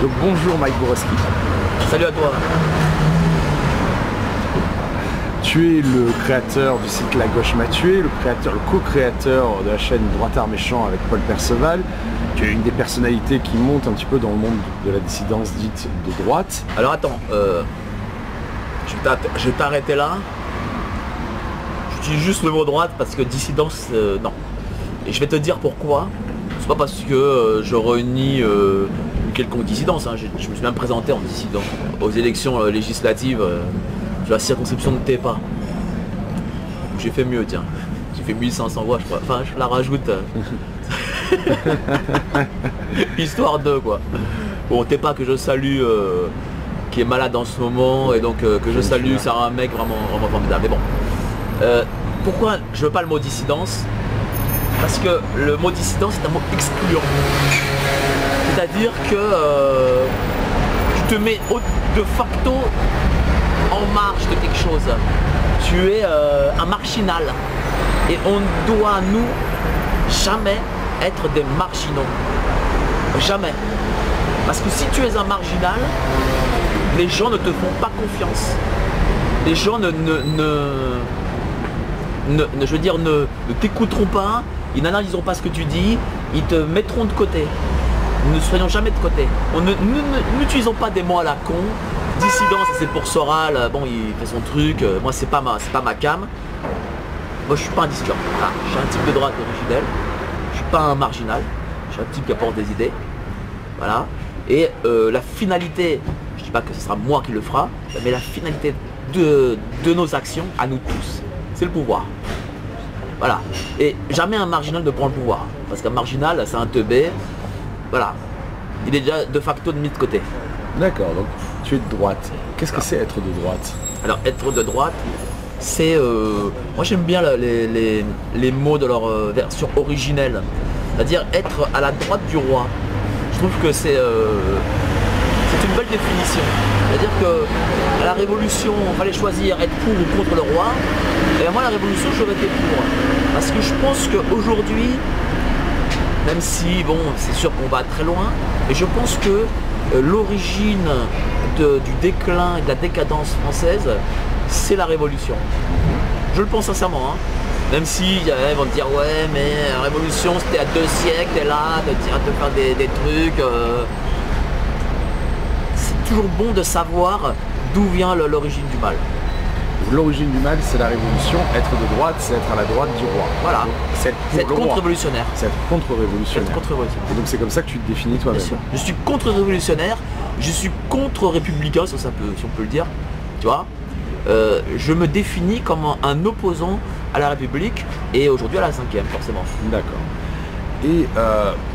Donc bonjour Mike Borowski. Salut à toi. Tu es le créateur du site La Gauche m'a tué, le co-créateur de la chaîne Droitard Méchant avec Paul Perceval. Tu es une des personnalités qui monte un petit peu dans le monde de la dissidence dite de droite. Alors attends, je vais t'arrêter là. J'utilise juste le mot droite parce que dissidence, non. Et je vais te dire pourquoi. C'est pas parce que je renie une quelconque dissidence. Hein. Je me suis même présenté en dissident aux élections législatives de la circonscription de Tepa. J'ai fait mieux, tiens. J'ai fait 1500 voix, je crois. Enfin, je la rajoute. Histoire de quoi. Bon, Tepa que je salue, qui est malade en ce moment, et donc que je salue, c'est un mec vraiment formidable. Mais bon. Pourquoi je veux pas le mot dissidence? Parce que le mot dissidence est un mot excluant. C'est-à-dire que tu te mets de facto en marge de quelque chose. Tu es un marginal. Et on ne doit, nous, jamais être des marginaux. Jamais. Parce que si tu es un marginal, les gens ne te font pas confiance. Les gens ne t'écouteront pas, ils n'analyseront pas ce que tu dis, ils te mettront de côté. Ne soyons jamais de côté. N'utilisons pas des mots à la con. Dissidence, c'est pour Soral, bon il fait son truc, moi c'est pas ma cam. Moi je suis pas un dissident. Ah, je suis un type de droite originel, je suis pas un marginal, je suis un type qui apporte des idées. Voilà. Et la finalité, je dis pas que ce sera moi qui le fera, mais la finalité de nos actions, à nous tous, c'est le pouvoir. Voilà. Et jamais un marginal ne prend le pouvoir. Parce qu'un marginal, c'est un teubé. Voilà. Il est déjà de facto mis de côté. D'accord, donc tu es de droite. Qu'est-ce que c'est être de droite? Alors être de droite, c'est... moi j'aime bien les mots de leur version originelle. C'est-à-dire être à la droite du roi. Je trouve que c'est une belle définition. C'est-à-dire que à la Révolution, il fallait choisir être pour ou contre le roi. Et moi la Révolution, j'aurais été pour. Parce que je pense qu'aujourd'hui, même si bon, c'est sûr qu'on va très loin, mais je pense que l'origine du déclin et de la décadence française, c'est la Révolution. Je le pense sincèrement. Hein. Même si ils vont te dire ouais mais la Révolution c'était à 2 siècles, t'es là, de faire des trucs. C'est toujours bon de savoir d'où vient l'origine du mal. L'origine du mal, c'est la révolution. Être de droite, c'est être à la droite du roi. Voilà. C'est être contre-révolutionnaire. C'est être contre-révolutionnaire. Contre-révolutionnaire. Et donc c'est comme ça que tu te définis toi-même. Je suis contre-révolutionnaire, je suis contre-républicain, si on peut le dire. Tu vois, je me définis comme un opposant à la République et aujourd'hui à la 5e, forcément. D'accord. Et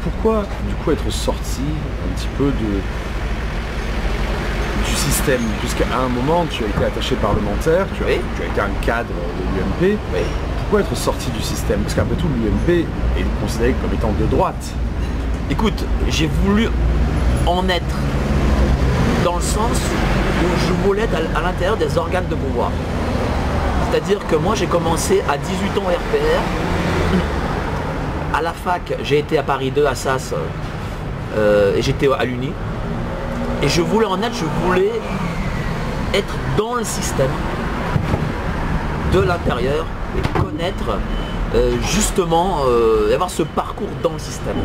pourquoi du coup être sorti un petit peu du système, puisqu'à un moment tu as été attaché parlementaire, tu as été un cadre de l'UMP. Oui. Pourquoi être sorti du système? Parce qu'après tout l'UMP est considéré comme étant de droite. Écoute, j'ai voulu en être dans le sens où je voulais être à l'intérieur des organes de pouvoir. C'est-à-dire que moi j'ai commencé à 18 ans au RPR. À la fac, j'ai été à Paris 2 à SAS et j'étais à l'Uni. Et je voulais en être, je voulais être dans le système de l'intérieur et connaître justement et avoir ce parcours dans le système.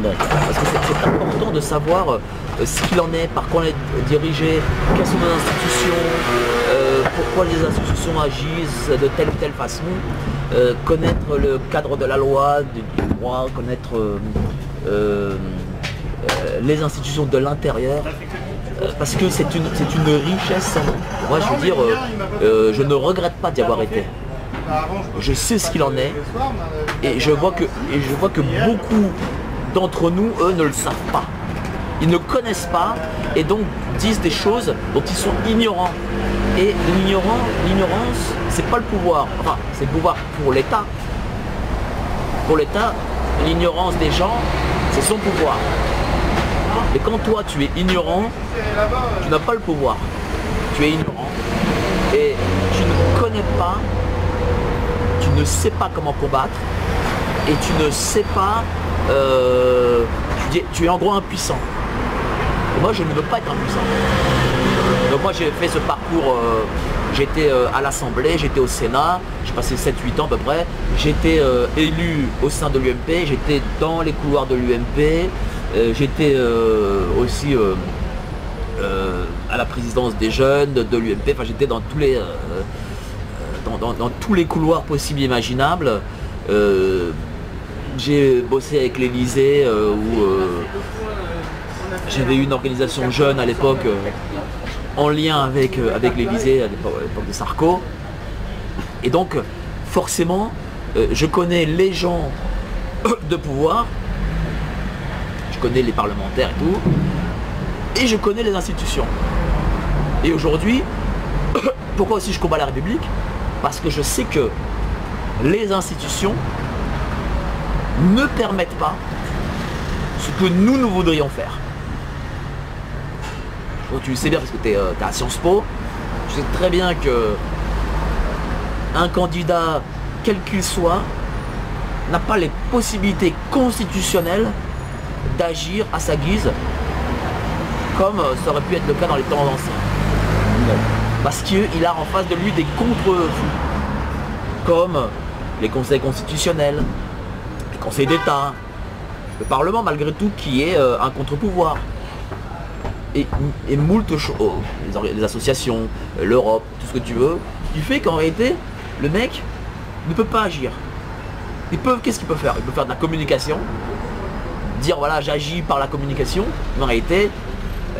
Parce que c'est important de savoir ce qu'il en est, par quoi on est dirigé, quelles sont les institutions, pourquoi les institutions agissent de telle ou telle façon, connaître le cadre de la loi, du droit, connaître les institutions de l'intérieur, parce que c'est une richesse. Moi je veux dire, je ne regrette pas d'y avoir été. Je sais ce qu'il en est et je vois que beaucoup d'entre nous, eux, ne le savent pas. Ils ne connaissent pas et donc disent des choses dont ils sont ignorants. Et l'ignorance, c'est pas le pouvoir. Enfin, c'est le pouvoir pour l'État. Pour l'État, l'ignorance des gens, c'est son pouvoir. Et quand toi, tu es ignorant, tu n'as pas le pouvoir. Tu es ignorant et tu ne connais pas, tu ne sais pas comment combattre et tu ne sais pas, tu es en gros impuissant. Et moi, je ne veux pas être impuissant. Donc moi, j'ai fait ce parcours, j'étais à l'Assemblée, j'étais au Sénat, j'ai passé 7-8 ans à peu près, j'étais élu au sein de l'UMP, j'étais dans les couloirs de l'UMP, j'étais aussi à la présidence des jeunes de l'UMP, enfin j'étais dans tous les dans tous les couloirs possibles et imaginables. J'ai bossé avec l'Élysée où j'avais une organisation jeune à l'époque en lien avec l'Élysée à l'époque de Sarko. Et donc forcément je connais les gens de pouvoir, je connais les parlementaires et tout, et je connais les institutions. Et aujourd'hui, pourquoi aussi je combats la République? Parce que je sais que les institutions ne permettent pas ce que nous voudrions faire. Donc, tu le sais bien parce que tu es à Sciences Po, tu sais très bien que un candidat, quel qu'il soit, n'a pas les possibilités constitutionnelles d'agir à sa guise comme ça aurait pu être le cas dans les temps anciens. Parce qu'il a en face de lui des contre-fous, comme les conseils constitutionnels, les conseils d'État, le Parlement malgré tout qui est un contre-pouvoir. Et moult choses, les associations, l'Europe, tout ce que tu veux, qui fait qu'en réalité, le mec ne peut pas agir. Qu'est-ce qu'il peut faire? Il peut faire de la communication, dire voilà j'agis par la communication, mais en réalité,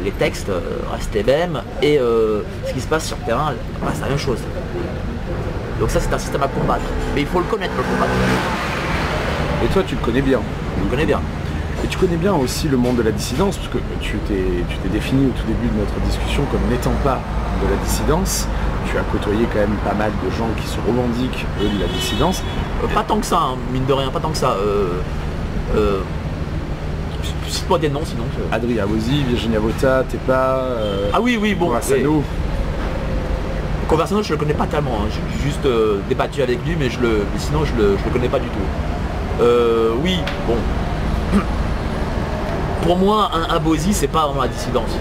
les textes restent les mêmes et ce qui se passe sur le terrain c'est la même chose. Donc ça c'est un système à combattre, mais il faut le connaître pour le combattre. Et toi tu le connais bien. Je le connais bien. Et tu connais bien aussi le monde de la dissidence, parce que tu t'es défini au tout début de notre discussion comme n'étant pas de la dissidence. Tu as côtoyé quand même pas mal de gens qui se revendiquent eux de la dissidence. Pas tant que ça, hein, mine de rien, pas tant que ça. Cite-moi des noms sinon. Adrien Abosi, Virginia Vota, Tepa. Ah oui, bon. Conversano. Conversano, je le connais pas tellement. Hein. J'ai juste débattu avec lui, mais sinon je le connais pas du tout. Oui, bon. Pour moi, un Abosi, c'est pas vraiment la dissidence.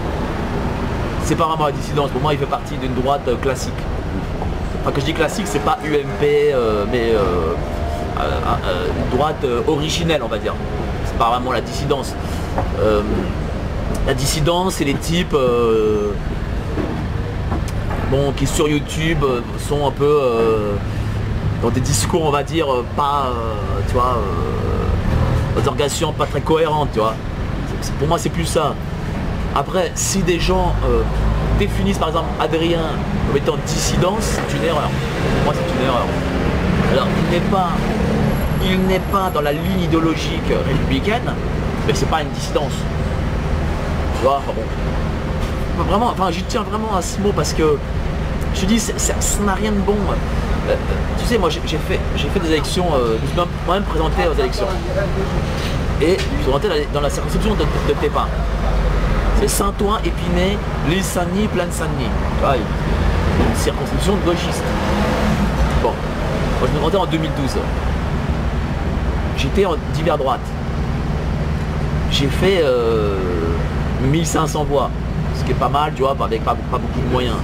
C'est pas vraiment la dissidence. Pour moi, il fait partie d'une droite classique. Enfin, quand je dis classique, c'est pas UMP, mais une droite originelle, on va dire. C'est pas vraiment la dissidence. La dissidence, c'est les types bon, qui sur YouTube sont un peu dans des discours, on va dire, pas, tu vois, des organisations pas très cohérentes, tu vois. Pour moi, c'est plus ça. Après, si des gens définissent par exemple Adrien comme étant dissident, c'est une erreur. Pour moi, c'est une erreur. Alors, il n'est pas dans la ligne idéologique républicaine, mais c'est pas une dissidence. Tu vois, enfin bon. Vraiment, enfin, j'y tiens vraiment à ce mot parce que je te dis, ça n'a rien de bon. Tu sais, moi, j'ai fait des élections, je me suis moi-même présenté aux élections. Et je suis présenté dans la circonscription de Tepa. C'est Saint-Ouen, Épinay, l'île Saint-Denis, Plaine Saint-Denis. Une circonscription de gauchistes. Bon, moi je me présentais en 2012. J'étais en divers droite. J'ai fait 1500 voix, ce qui est pas mal, tu vois, avec pas beaucoup de moyens.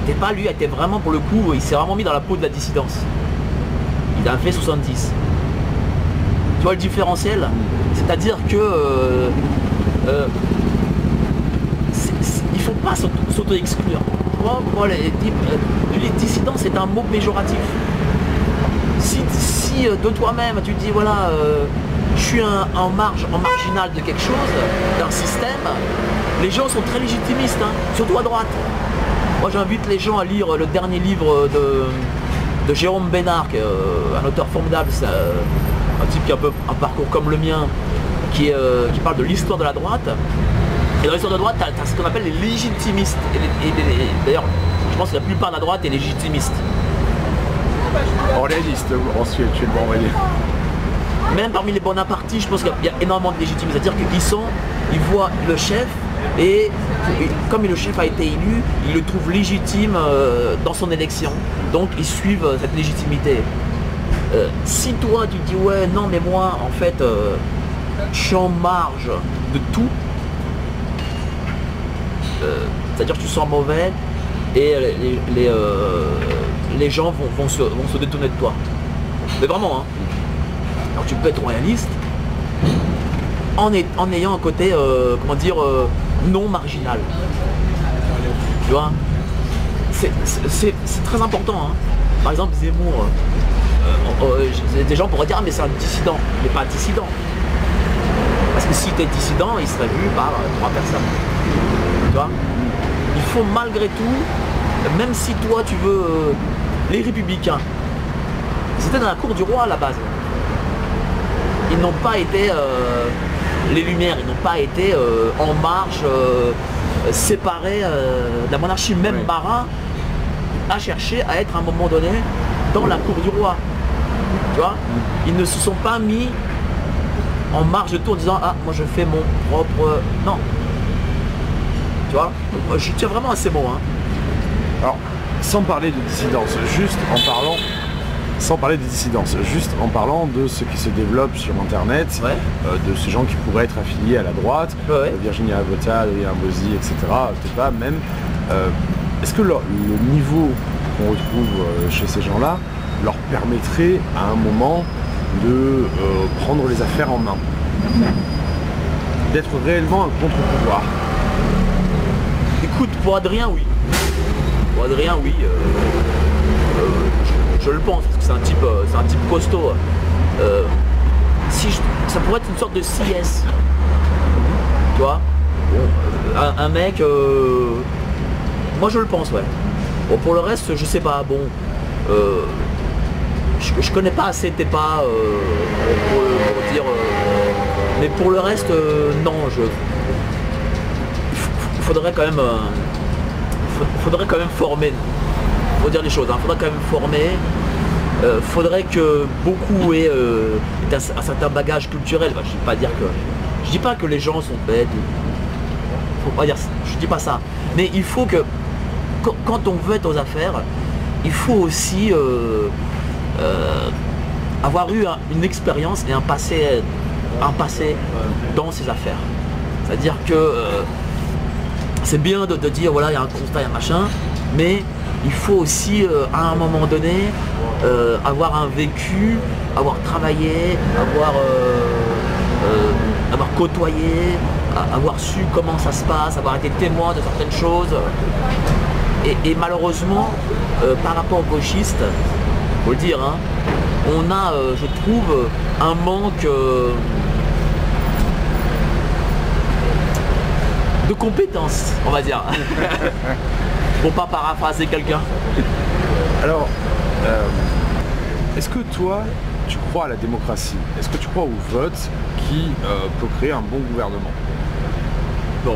Tepa, lui, a été vraiment, pour le coup, il s'est vraiment mis dans la peau de la dissidence. Il a fait 70. Tu vois le différentiel? C'est-à-dire que il faut pas s'auto-exclure. Pour les dissidents, c'est un mot péjoratif. Si de toi-même tu te dis voilà, je suis en marginal de quelque chose, d'un système, les gens sont très légitimistes, hein, surtout à droite. Moi j'invite les gens à lire le dernier livre de Jérôme Bénard, un auteur formidable, un type qui a un peu un parcours comme le mien, qui parle de l'histoire de la droite. Et dans l'histoire de la droite, tu as ce qu'on appelle les légitimistes. D'ailleurs, je pense que la plupart de la droite est légitimiste. Orléaniste, ensuite, tu es le bon, on va dire. Même parmi les bonapartistes, je pense qu'il y a énormément de légitimistes. C'est-à-dire qu'ils voient le chef et comme le chef a été élu, ils le trouvent légitime dans son élection. Donc ils suivent cette légitimité. Si toi tu te dis ouais non mais moi en fait je suis en marge de tout, c'est-à-dire que tu sens mauvais et les gens vont se détourner de toi. Mais vraiment, hein. Alors tu peux être royaliste en ayant un côté, comment dire, non marginal. Tu vois, c'est très important, hein. Par exemple, Zemmour, des gens pourraient dire ah, mais c'est un dissident. Il n'est pas dissident. Parce que si tu es dissident, il serait vu par 3 personnes. Tu vois, il faut malgré tout, même si toi tu veux les républicains, c'était dans la cour du roi à la base. Ils n'ont pas été les Lumières, ils n'ont pas été en marche, séparés de la monarchie. Même Oui. Marat a cherché à être à un moment donné dans la cour du roi. Tu vois, ils ne se sont pas mis en marge de tout en disant ah moi je fais mon propre. Non. Tu vois, je tiens vraiment à ces mots, hein. Alors, sans parler de dissidence, juste en parlant, sans parler des dissidences, juste en parlant de ce qui se développe sur Internet, Ouais. de ces gens qui pourraient être affiliés à la droite, Ouais. Virginie Abloh, Adrien Bauzy, etc., peut-être pas même, est-ce que le niveau qu'on retrouve chez ces gens-là leur permettrait à un moment de prendre les affaires en main, d'être réellement un contre-pouvoir? Écoute, pour Adrien, oui. Pour Adrien, oui. Je le pense, parce que c'est un type costaud. Ça pourrait être une sorte de CS. Tu vois, un mec. Moi, je le pense, ouais. Bon, pour le reste, je sais pas. Bon, je connais pas assez tes pas pour dire. Mais pour le reste, non. Il faudrait quand même. Faudrait quand même former. Faut dire les choses. Hein. Faudrait quand même former. Faudrait que beaucoup aient un certain bagage culturel. Enfin, je dis pas que les gens sont bêtes. Faut pas dire ça. Je dis pas ça. Mais il faut que quand on veut être aux affaires, il faut aussi avoir eu une expérience et un passé dans ces affaires. C'est-à-dire que c'est bien de dire voilà il y a un constat, il y a un machin, mais il faut aussi à un moment donné avoir un vécu, avoir travaillé, avoir côtoyé, avoir su comment ça se passe, avoir été témoin de certaines choses. Et malheureusement, par rapport aux gauchistes, faut le dire, hein, on a, je trouve, un manque de compétences, on va dire. Pour pas paraphraser quelqu'un. Alors, est-ce que toi, tu crois à la démocratie? Est-ce que tu crois au vote qui peut créer un bon gouvernement? Non,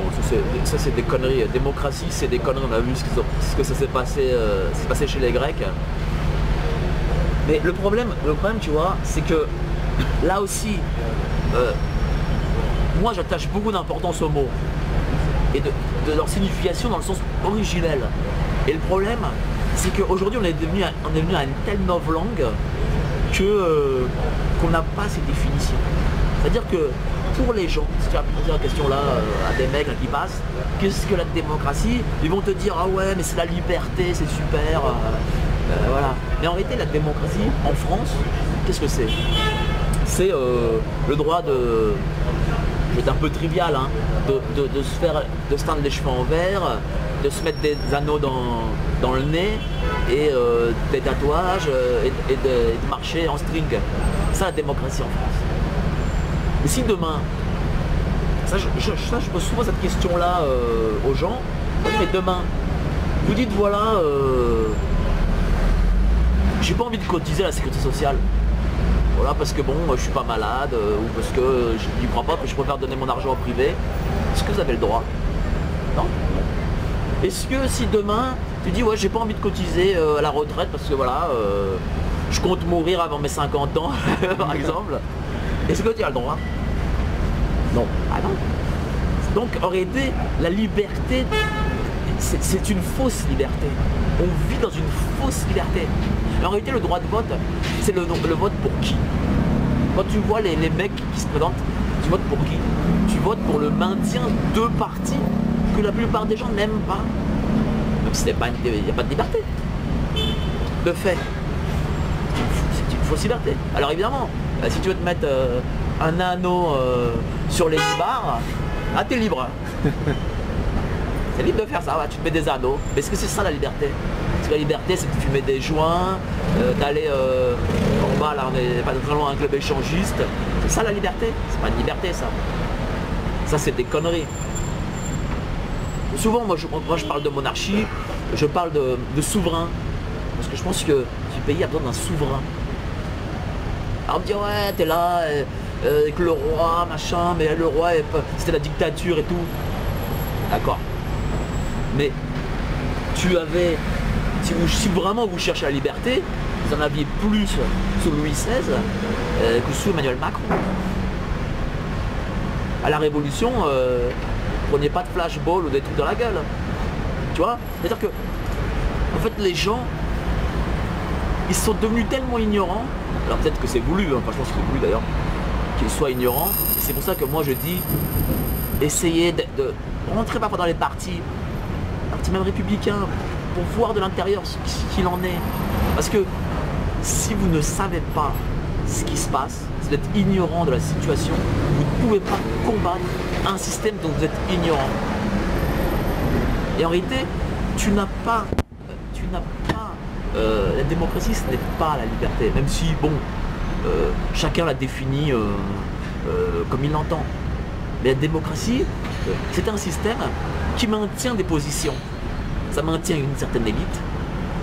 ça c'est des conneries. Démocratie, c'est des conneries. On a vu ce que ça s'est passé chez les Grecs. Mais le problème, tu vois, c'est que là aussi, moi j'attache beaucoup d'importance aux mots et de leur signification dans le sens originel. Et le problème, c'est qu'aujourd'hui on est devenu à une telle novlangue qu'on n'a pas ces définitions. C'est-à-dire que pour les gens, si tu vas poser la question là à des mecs là, qui passent, qu'est-ce que la démocratie? Ils vont te dire ah ouais mais c'est la liberté, c'est super, voilà. Mais en réalité la démocratie en France, qu'est-ce que c'est? C'est le droit de, c'est un peu trivial, hein, de se teindre les cheveux en vert, de se mettre des anneaux dans le nez et des tatouages et de marcher en string. C'est la démocratie en France. Mais si demain, je pose souvent cette question-là aux gens, mais demain, vous dites voilà, j'ai pas envie de cotiser à la sécurité sociale. Voilà, parce que bon, je suis pas malade, ou parce que je n'y crois pas, que je préfère donner mon argent au privé. Est-ce que vous avez le droit? Non. Est-ce que si demain, tu dis ouais, j'ai pas envie de cotiser à la retraite parce que voilà, je compte mourir avant mes 50 ans, par exemple, est-ce que tu as le droit? Non. Ah non. Donc en réalité, la liberté, c'est une fausse liberté. On vit dans une fausse liberté. En réalité, le droit de vote, c'est le vote pour qui? Quand tu vois les mecs qui se présentent, tu votes pour qui? Tu votes pour le maintien de partis que la plupart des gens n'aiment pas. Donc il n'y a pas de liberté. De fait, c'est une fausse liberté. Alors évidemment, si tu veux te mettre un anneau sur les libards, ah t'es libre. C'est libre de faire ça, ouais, tu te mets des anneaux. Mais est-ce que c'est ça la liberté? Parce que la liberté, c'est que tu mets des joints, d'aller en bas, là on est pas très loin d'un club échangiste. C'est ça la liberté? C'est pas une liberté ça. Ça c'est des conneries. Souvent moi je parle de monarchie, je parle de souverain. Parce que je pense que ce pays a besoin d'un souverain. Alors on me dit ouais t'es là avec le roi, machin, mais le roi c'était la dictature et tout. D'accord. Mais tu avais, si vraiment vous cherchez la liberté, vous en aviez plus sous Louis XVI que sous Emmanuel Macron. À la Révolution, prenez pas de flashball ou des trucs dans la gueule. Tu vois? C'est-à-dire que, en fait, les gens, ils sont devenus tellement ignorants, alors peut-être que c'est voulu, hein, enfin je pense que c'est voulu d'ailleurs, qu'ils soient ignorants. Et c'est pour ça que moi je dis, essayez de rentrer parfois dans les partis même républicains, pour voir de l'intérieur ce qu'il en est. Parce que si vous ne savez pas ce qui se passe, si vous êtes ignorant de la situation, vous ne pouvez pas combattre un système dont vous êtes ignorant. Et en réalité, la démocratie, ce n'est pas la liberté, même si, bon, chacun la définit comme il l'entend. Mais la démocratie, c'est un système qui maintient des positions. Ça maintient une certaine élite,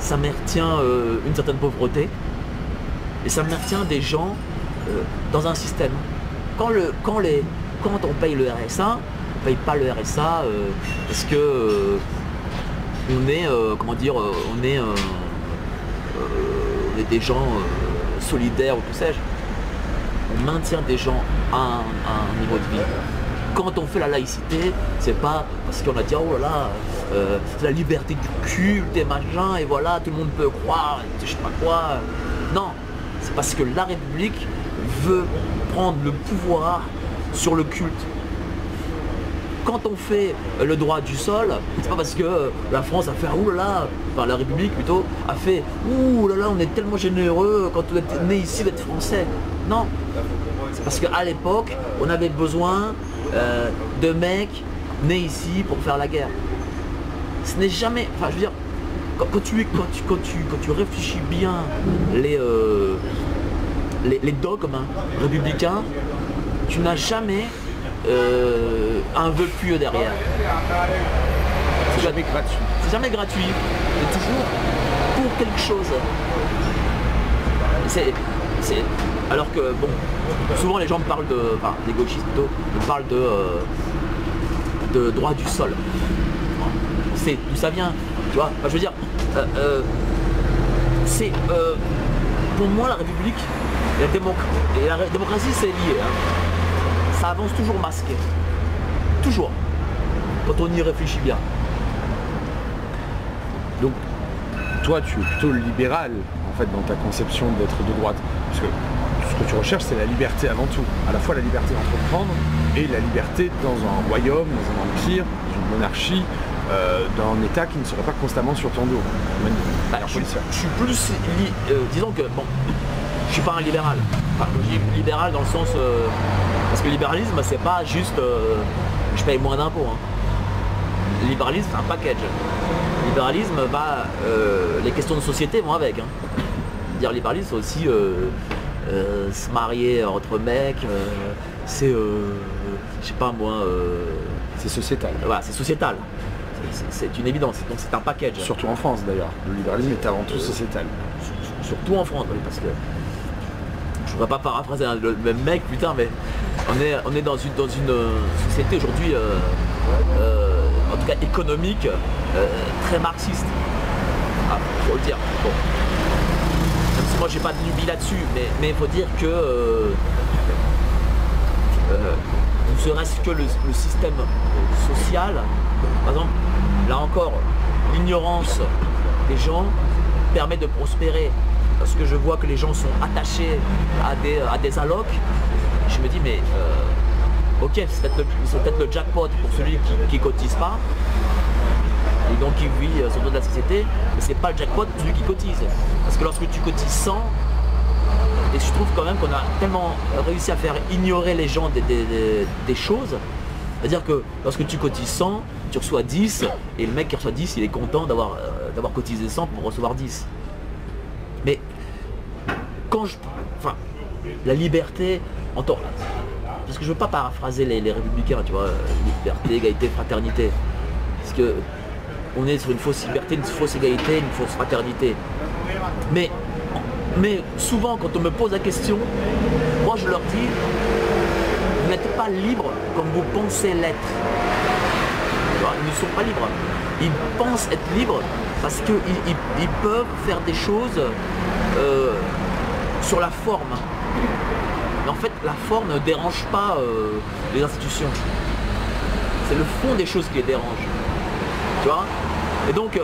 ça maintient une certaine pauvreté, et ça maintient des gens dans un système. Quand on paye le RSA, on ne paye pas le RSA parce que on est, on est des gens solidaires ou que sais-je. On maintient des gens à un niveau de vie. Quand on fait la laïcité, c'est pas parce qu'on a dit oh là là, c'est la liberté du culte et machin, et voilà, tout le monde peut croire, et je sais pas quoi. Non, c'est parce que la République veut prendre le pouvoir sur le culte. Quand on fait le droit du sol, c'est pas parce que la France a fait ouh là là, enfin la République plutôt, a fait ouh là là, on est tellement généreux quand on est né ici d'être français. Non, c'est parce qu'à l'époque, on avait besoin de mecs nés ici pour faire la guerre. Ce n'est jamais, enfin je veux dire, quand tu réfléchis bien les dogmes républicains, tu n'as jamais un vœu pieux derrière. C'est jamais gratuit. C'est jamais gratuit. C'est toujours pour quelque chose. Alors que, bon, souvent les gens me parlent de, enfin les gauchistes plutôt, me parlent de droit du sol. On sait d'où ça vient, tu vois. Enfin, je veux dire, c'est pour moi la République et la démocratie c'est lié. Hein. Ça avance toujours masqué. Toujours. Quand on y réfléchit bien. Donc, toi, tu es plutôt libéral, en fait, dans ta conception d'être de droite. Parce que ce que tu recherches, c'est la liberté avant tout. À la fois la liberté d'entreprendre et la liberté dans un royaume, dans un empire, dans une monarchie, dans un état qui ne serait pas constamment sur ton dos. Je suis plus... disons que, bon, je suis pas un libéral. Enfin, je dis libéral dans le sens... parce que le libéralisme, c'est pas juste je paye moins d'impôts. Hein. Le libéralisme, c'est un package. Le libéralisme, les questions de société vont avec. Hein. Dire libéralisme, c'est aussi se marier entre mecs, c'est, je sais pas moi... c'est sociétal. Voilà, c'est sociétal. C'est une évidence, donc c'est un package. Surtout en France d'ailleurs. Le libéralisme est avant tout sociétal. Surtout en France, oui, parce que... Je ne voudrais pas paraphraser le même mec, putain, mais on est dans une société aujourd'hui, en tout cas économique, très marxiste. Ah, faut le dire. Bon. Même si moi j'ai pas de lubie là-dessus, mais il faut dire que ne serait-ce que le système social, par exemple, là encore, l'ignorance des gens permet de prospérer. Parce que je vois que les gens sont attachés à des allocs, je me dis mais ok, c'est peut-être le jackpot pour celui qui cotise pas, et donc qui vit sur le dos de la société, mais c'est pas le jackpot pour celui qui cotise. Parce que lorsque tu cotises 100, et je trouve quand même qu'on a tellement réussi à faire ignorer les gens des choses, c'est-à-dire que lorsque tu cotises 100, tu reçois 10, et le mec qui reçoit 10, il est content d'avoir cotisé 100 pour recevoir 10. Mais quand enfin, la liberté, parce que je veux pas paraphraser les républicains, tu vois, liberté, égalité, fraternité, parce que on est sur une fausse liberté, une fausse égalité, une fausse fraternité. Mais souvent quand on me pose la question, moi je leur dis, vous n'êtes pas libres comme vous pensez l'être. Ils ne sont pas libres. Ils pensent être libres parce qu'ils peuvent faire des choses sur la forme. Mais en fait, la forme ne dérange pas les institutions. C'est le fond des choses qui les dérange. Tu vois? Et donc,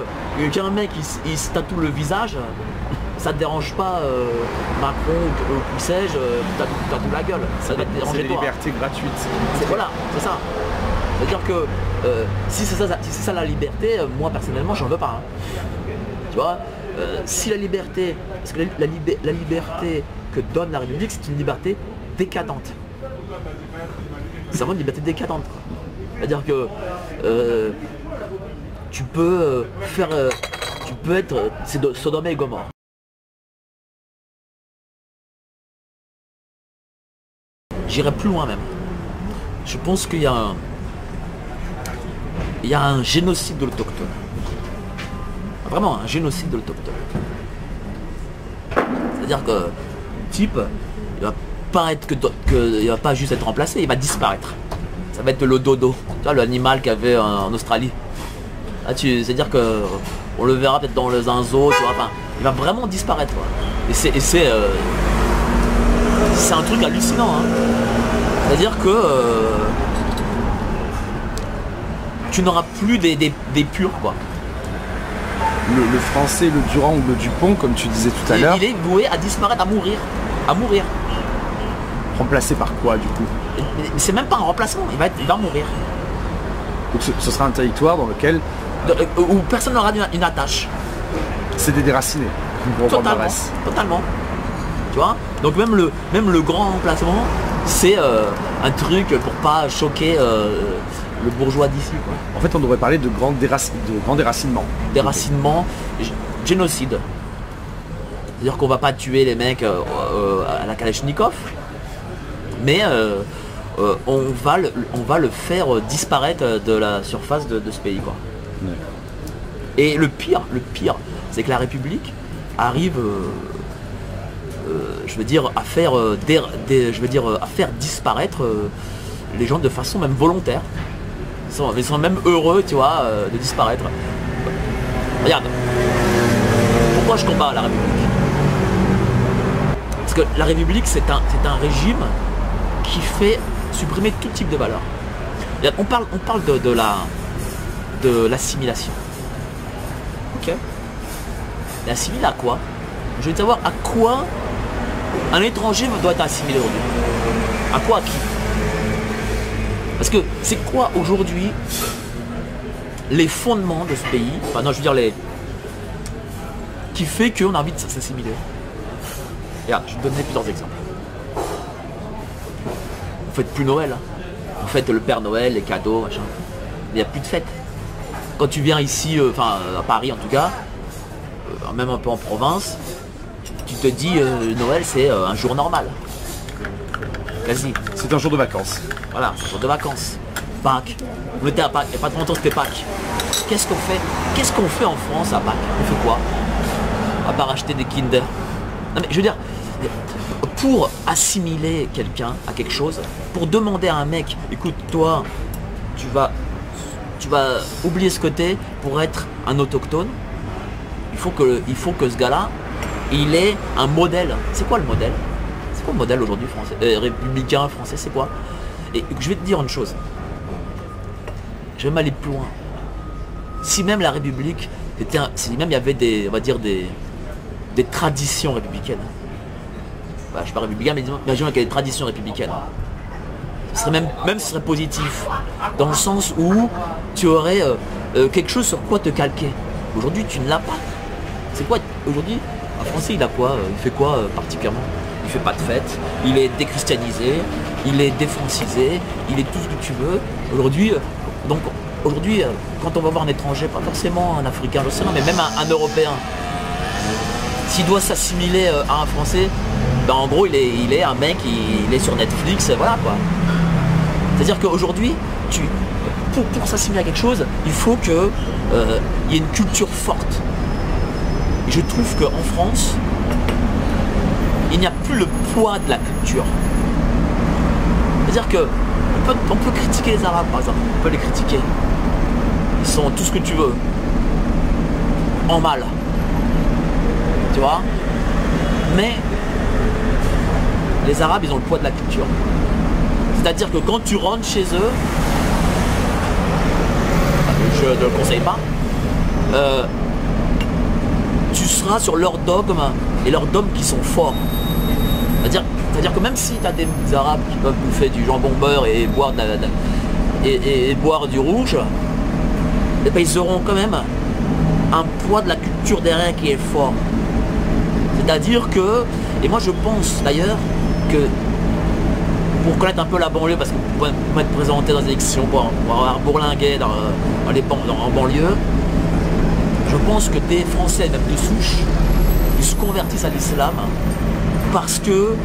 qu'un mec il se tatoue le visage, ça te dérange pas Macron ou qui sais-je, tatoue la gueule. Ça va te déranger. C'est des libertés gratuites. Voilà, c'est ça. C'est-à-dire que si c'est ça la liberté, moi personnellement j'en veux pas. Hein. Tu vois, si la liberté, parce que la liberté que donne la République, c'est une liberté décadente. C'est vraiment une liberté décadente. C'est-à-dire que tu peux être Sodome et Gomorrhe. J'irai plus loin même. Je pense qu'il y a un génocide de l'autochtone. Vraiment un génocide de l'autochtone. C'est-à-dire que le type, il va pas juste être remplacé, il va disparaître. Ça va être le dodo, tu vois, l'animal qu'il y avait en Australie. C'est-à-dire que on le verra peut-être dans un zoo, tu vois, enfin, il va vraiment disparaître. Ouais. Et c'est un truc hallucinant. Hein. C'est-à-dire que tu n'auras plus des purs, quoi. Le français, le Durand ou le Dupont, comme tu disais tout à l'heure. Il est voué à disparaître, à mourir. Remplacé par quoi, du coup? C'est même pas un remplacement, il va mourir. Donc ce sera un territoire dans lequel... où personne n'aura une attache. C'est des déracinés. Totalement. Tu vois? Donc même le grand remplacement, c'est un truc pour pas choquer le bourgeois d'ici. En fait, on devrait parler de grand déracinement. Déracinement, génocide. C'est-à-dire qu'on va pas tuer les mecs à la Kalachnikov, mais on va le faire disparaître de la surface de ce pays, quoi. Ouais. Et le pire, c'est que la République arrive, à faire disparaître les gens de façon même volontaire. Ils sont même heureux, tu vois, de disparaître. Regarde, pourquoi je combats la République? Parce que la République, c'est un régime qui fait supprimer tout type de valeurs. On parle de l'assimilation. Ok. Mais assimiler à quoi? Je veux savoir à quoi un étranger doit être assimilé aujourd'hui. À quoi, à qui? Parce que c'est quoi aujourd'hui les fondements de ce pays, enfin non, je veux dire qui fait qu'on a envie de s'assimiler. Regarde, je vais te donner plusieurs exemples. Vous faites plus Noël, hein. Vous faites le Père Noël, les cadeaux, machin. Il n'y a plus de fête. Quand tu viens ici, à Paris en tout cas, même un peu en province, tu te dis Noël c'est un jour normal. Quasi. C'est un jour de vacances. Voilà, c'est un jour de vacances. Pâques. On était à Pâques, il n'y a pas trop longtemps c'était Pâques. Qu'est-ce qu'on fait? Qu'est-ce qu'on fait en France à Pâques? On fait quoi? À part acheter des Kinder. Non mais je veux dire, pour assimiler quelqu'un à quelque chose, pour demander à un mec, écoute toi, tu vas oublier ce côté pour être un autochtone, il faut que ce gars-là, il ait un modèle. C'est quoi le modèle? C'est quoi le modèle aujourd'hui français, républicain, français, c'est quoi? Et je vais te dire une chose. Je vais même aller plus loin. Si même la République, si même il y avait des traditions républicaines. Bah, je suis pas républicain, mais disons qu'il y a des traditions républicaines. ce serait positif, dans le sens où tu aurais quelque chose sur quoi te calquer. Aujourd'hui, tu ne l'as pas. C'est quoi aujourd'hui? Un Français, il a quoi? Il fait quoi particulièrement? Il fait pas de fête, il est déchristianisé, il est défrancisé, il est tout ce que tu veux. Aujourd'hui, quand on va voir un étranger, pas forcément un Africain, je sais pas, mais même un Européen, s'il doit s'assimiler à un Français, ben en gros il est un mec, il est sur Netflix, voilà quoi. C'est-à-dire qu'aujourd'hui, pour s'assimiler à quelque chose, il faut qu'il y ait une culture forte. Et je trouve qu'en France, il n'y a plus le poids de la culture. C'est-à-dire que on peut critiquer les Arabes par exemple, on peut les critiquer. Ils sont tout ce que tu veux. En mal. Tu vois? Mais les Arabes, ils ont le poids de la culture. C'est-à-dire que quand tu rentres chez eux, je ne le conseille pas, tu seras sur leurs dogmes et leurs dogmes qui sont forts. C'est-à-dire que même si tu as des Arabes qui peuvent bouffer du jambon beurre et boire, boire du rouge, et ben ils auront quand même un poids de la culture derrière qui est fort. C'est-à-dire que, et moi je pense d'ailleurs que pour connaître un peu la banlieue, parce que pour m'être présenté dans des élections, pour avoir bourlingué en banlieue, je pense que des Français, même de souche, ils se convertissent à l'islam parce que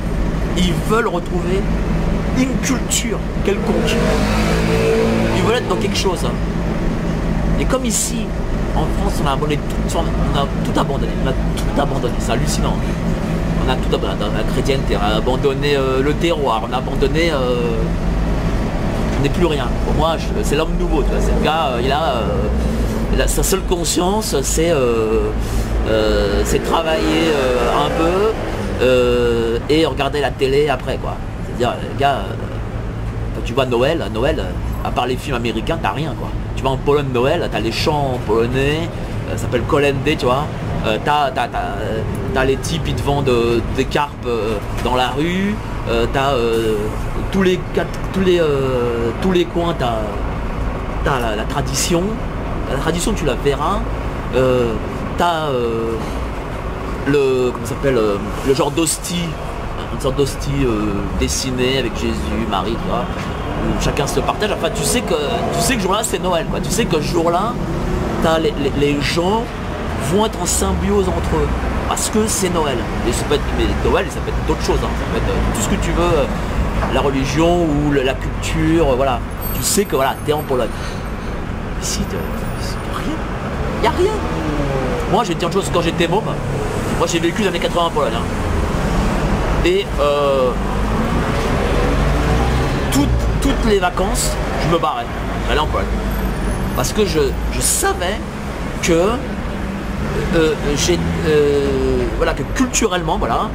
ils veulent retrouver une culture quelconque. Ils veulent être dans quelque chose. Et comme ici, en France, on a tout abandonné. C'est hallucinant. On a tout abandonné. La chrétienté, on a abandonné le terroir, on a abandonné... on n'est plus rien. Pour moi, c'est l'homme nouveau. Tu vois. C'est le gars, sa seule conscience, c'est travailler un peu et regarder la télé après, quoi. C'est-à-dire, les gars, quand tu vas à Noël, à part les films américains, t'as rien, quoi. Tu vas en Pologne Noël, t'as les chants polonais, ça s'appelle Kolende, tu vois. T'as les types, ils te vendent des carpes dans la rue, tous les coins, t'as la tradition. La tradition, tu la verras. T'as comment ça s'appelle, le genre d'hostie, une sorte d'hostie dessinée avec Jésus, Marie, tu vois, où chacun se partage. Enfin, tu sais que ce jour-là c'est Noël, quoi. Tu sais que ce jour-là, les gens vont être en symbiose entre eux parce que c'est Noël. Et ça peut être, mais Noël, ça peut être d'autres choses, hein. Ça peut être tout ce que tu veux, la religion ou la culture, voilà. Tu sais que voilà, t'es en Pologne. Ici, rien. Il n'y a rien. Moi, j'ai dit une chose, quand j'étais môme, moi j'ai vécu les années 80 en Pologne. Hein. Et toutes les vacances, je me barrais. J'allais en Pologne. Parce que je savais que voilà, que culturellement, voilà,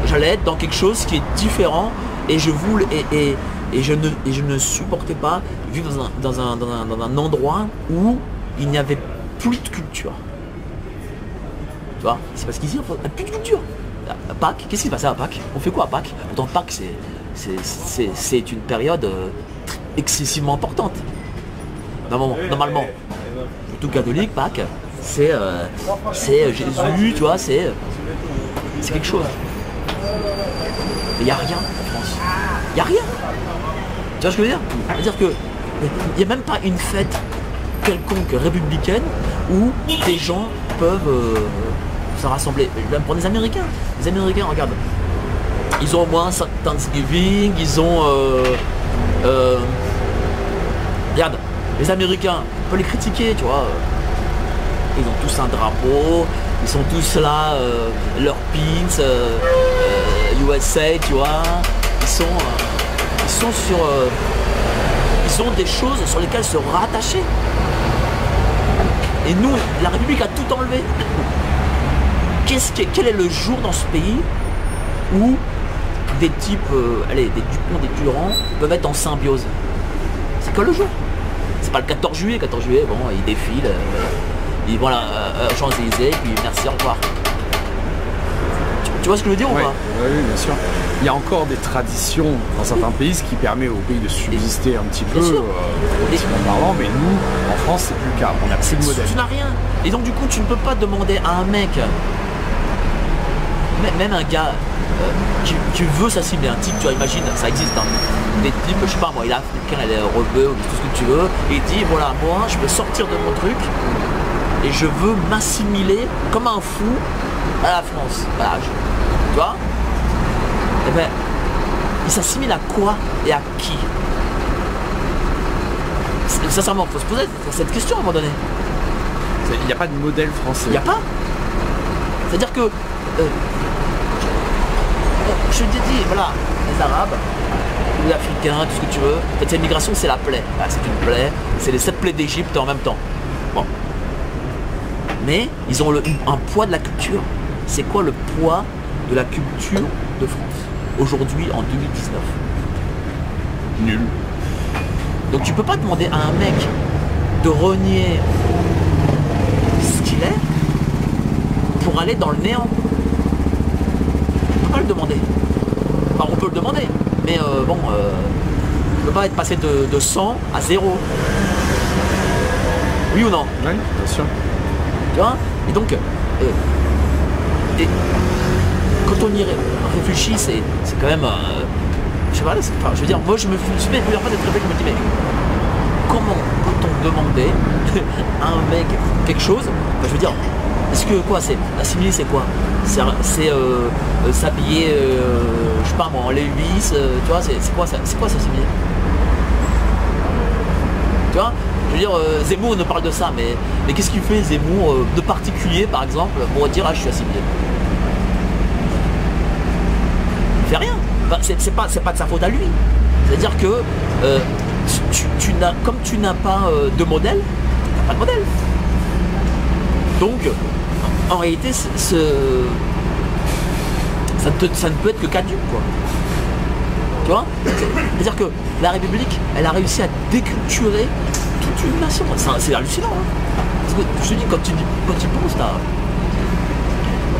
j'allais être dans quelque chose qui est différent et je voulais et je ne supportais pas vivre dans un endroit où il n'y avait plus de culture. Tu vois, c'est parce qu'ici, on n'a plus de culture. À Pâques, qu'est-ce qui se passait à Pâques? On fait quoi à Pâques? Pourtant Pâques, c'est une période excessivement importante. Normalement. Surtout catholique, Pâques, c'est Jésus, tu vois, c'est quelque chose. Mais il n'y a rien en France. Il n'y a rien. Tu vois ce que je veux dire? C'est-à-dire que il n'y a même pas une fête quelconque républicaine où des gens peuvent se rassembler. Même pour les Américains. Les Américains, regarde, ils ont au moins Thanksgiving, ils ont... regarde, les Américains, on peut les critiquer, tu vois. Ils ont tous un drapeau, ils sont tous là, leurs pins, USA, tu vois. Ils sont sur... ils ont des choses sur lesquelles se rattacher. Et nous, la République a tout enlevé. Quel est le jour dans ce pays où des types, des Dupont, des Durand peuvent être en symbiose? C'est que le jour. C'est pas le 14 juillet. 14 juillet, bon, ils défilent, ils vont à Champs-Élysées, puis merci, au revoir. Tu vois ce que je veux dire ou Ouais, pas? oui, bien sûr. Il y a encore des traditions dans certains pays, ce qui permet au pays de subsister un petit peu, Bien sûr. politiquement parlant, mais nous, en France, c'est plus le cas. On n'a plus de modèle. Tu n'as rien. Et donc du coup, tu ne peux pas demander à un mec, même un gars qui veut s'assimiler, un type, tu vois, imagine, ça existe, hein, des types, je sais pas moi, il est africain, il est rebeu, ou tout ce que tu veux, et il dit, voilà, moi, je veux sortir de mon truc, et je veux m'assimiler comme un fou à la France. Voilà, tu vois? Eh ben, il s'assimile à quoi et à qui? Sincèrement, il faut se poser cette question à un moment donné. Il n'y a pas de modèle français. Il n'y a pas. C'est-à-dire que je te dis, voilà, les Arabes, les Africains, tout ce que tu veux, cette immigration c'est la plaie. Ah, c'est une plaie, c'est les 7 plaies d'Égypte en même temps. Bon. Mais ils ont un poids de la culture. C'est quoi le poids de la culture de France aujourd'hui en 2019? Nul. Donc tu peux pas demander à un mec de renier ce qu'il est pour aller dans le néant. On peut pas le demander. Enfin, on peut le demander, mais bon, on peut pas être passé de 100 à 0. Oui ou non? Oui, bien sûr. Tu vois? Et donc, et quand on y réfléchit, c'est quand même, je sais pas, enfin, je veux dire, moi je me suis fait plusieurs fois d'être réfléchi, je me dis, mais comment peut-on demander à un mec quelque chose? Enfin, je veux dire, est-ce que quoi, c'est assimiler, c'est quoi? C'est s'habiller, je sais pas moi, en Levi's, tu vois, c'est quoi ça? C'est quoi s'assimiler? Tu vois? Je veux dire, Zemmour ne parle de ça, mais qu'est-ce qu'il fait Zemmour de particulier, par exemple, pour dire, ah, je suis assimilé? Il fait rien. Enfin, c'est pas de sa faute à lui. C'est-à-dire que comme tu n'as pas de modèle, tu n'as pas de modèle. Donc, en réalité, ça ne peut être que caduc, quoi. Tu vois? C'est-à-dire que la République, elle a réussi à déculturer toute une nation. C'est hallucinant. Hein. Parce que je te dis, quand tu penses, t'as...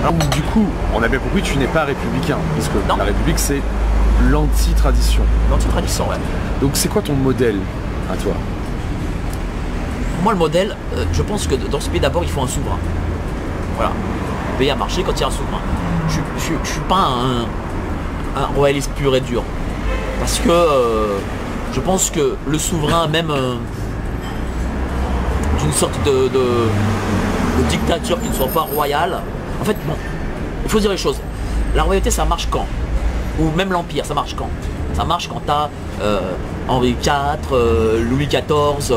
Alors, du coup, on a bien compris que tu n'es pas républicain, parce que Non. la République, c'est l'anti-tradition. L'anti-tradition, ouais. Donc c'est quoi ton modèle à toi? Pour moi, le modèle, je pense que dans ce pays, d'abord, il faut un souverain. Voilà. Le pays a marché quand il y a un souverain. Je suis pas un royaliste pur et dur. Parce que je pense que le souverain, même d'une sorte de dictature qui ne soit pas royale, en fait, bon, il faut dire les choses. La royauté, ça marche quand? Ou même l'empire, ça marche quand? Ça marche quand t'as Henri IV, Louis XIV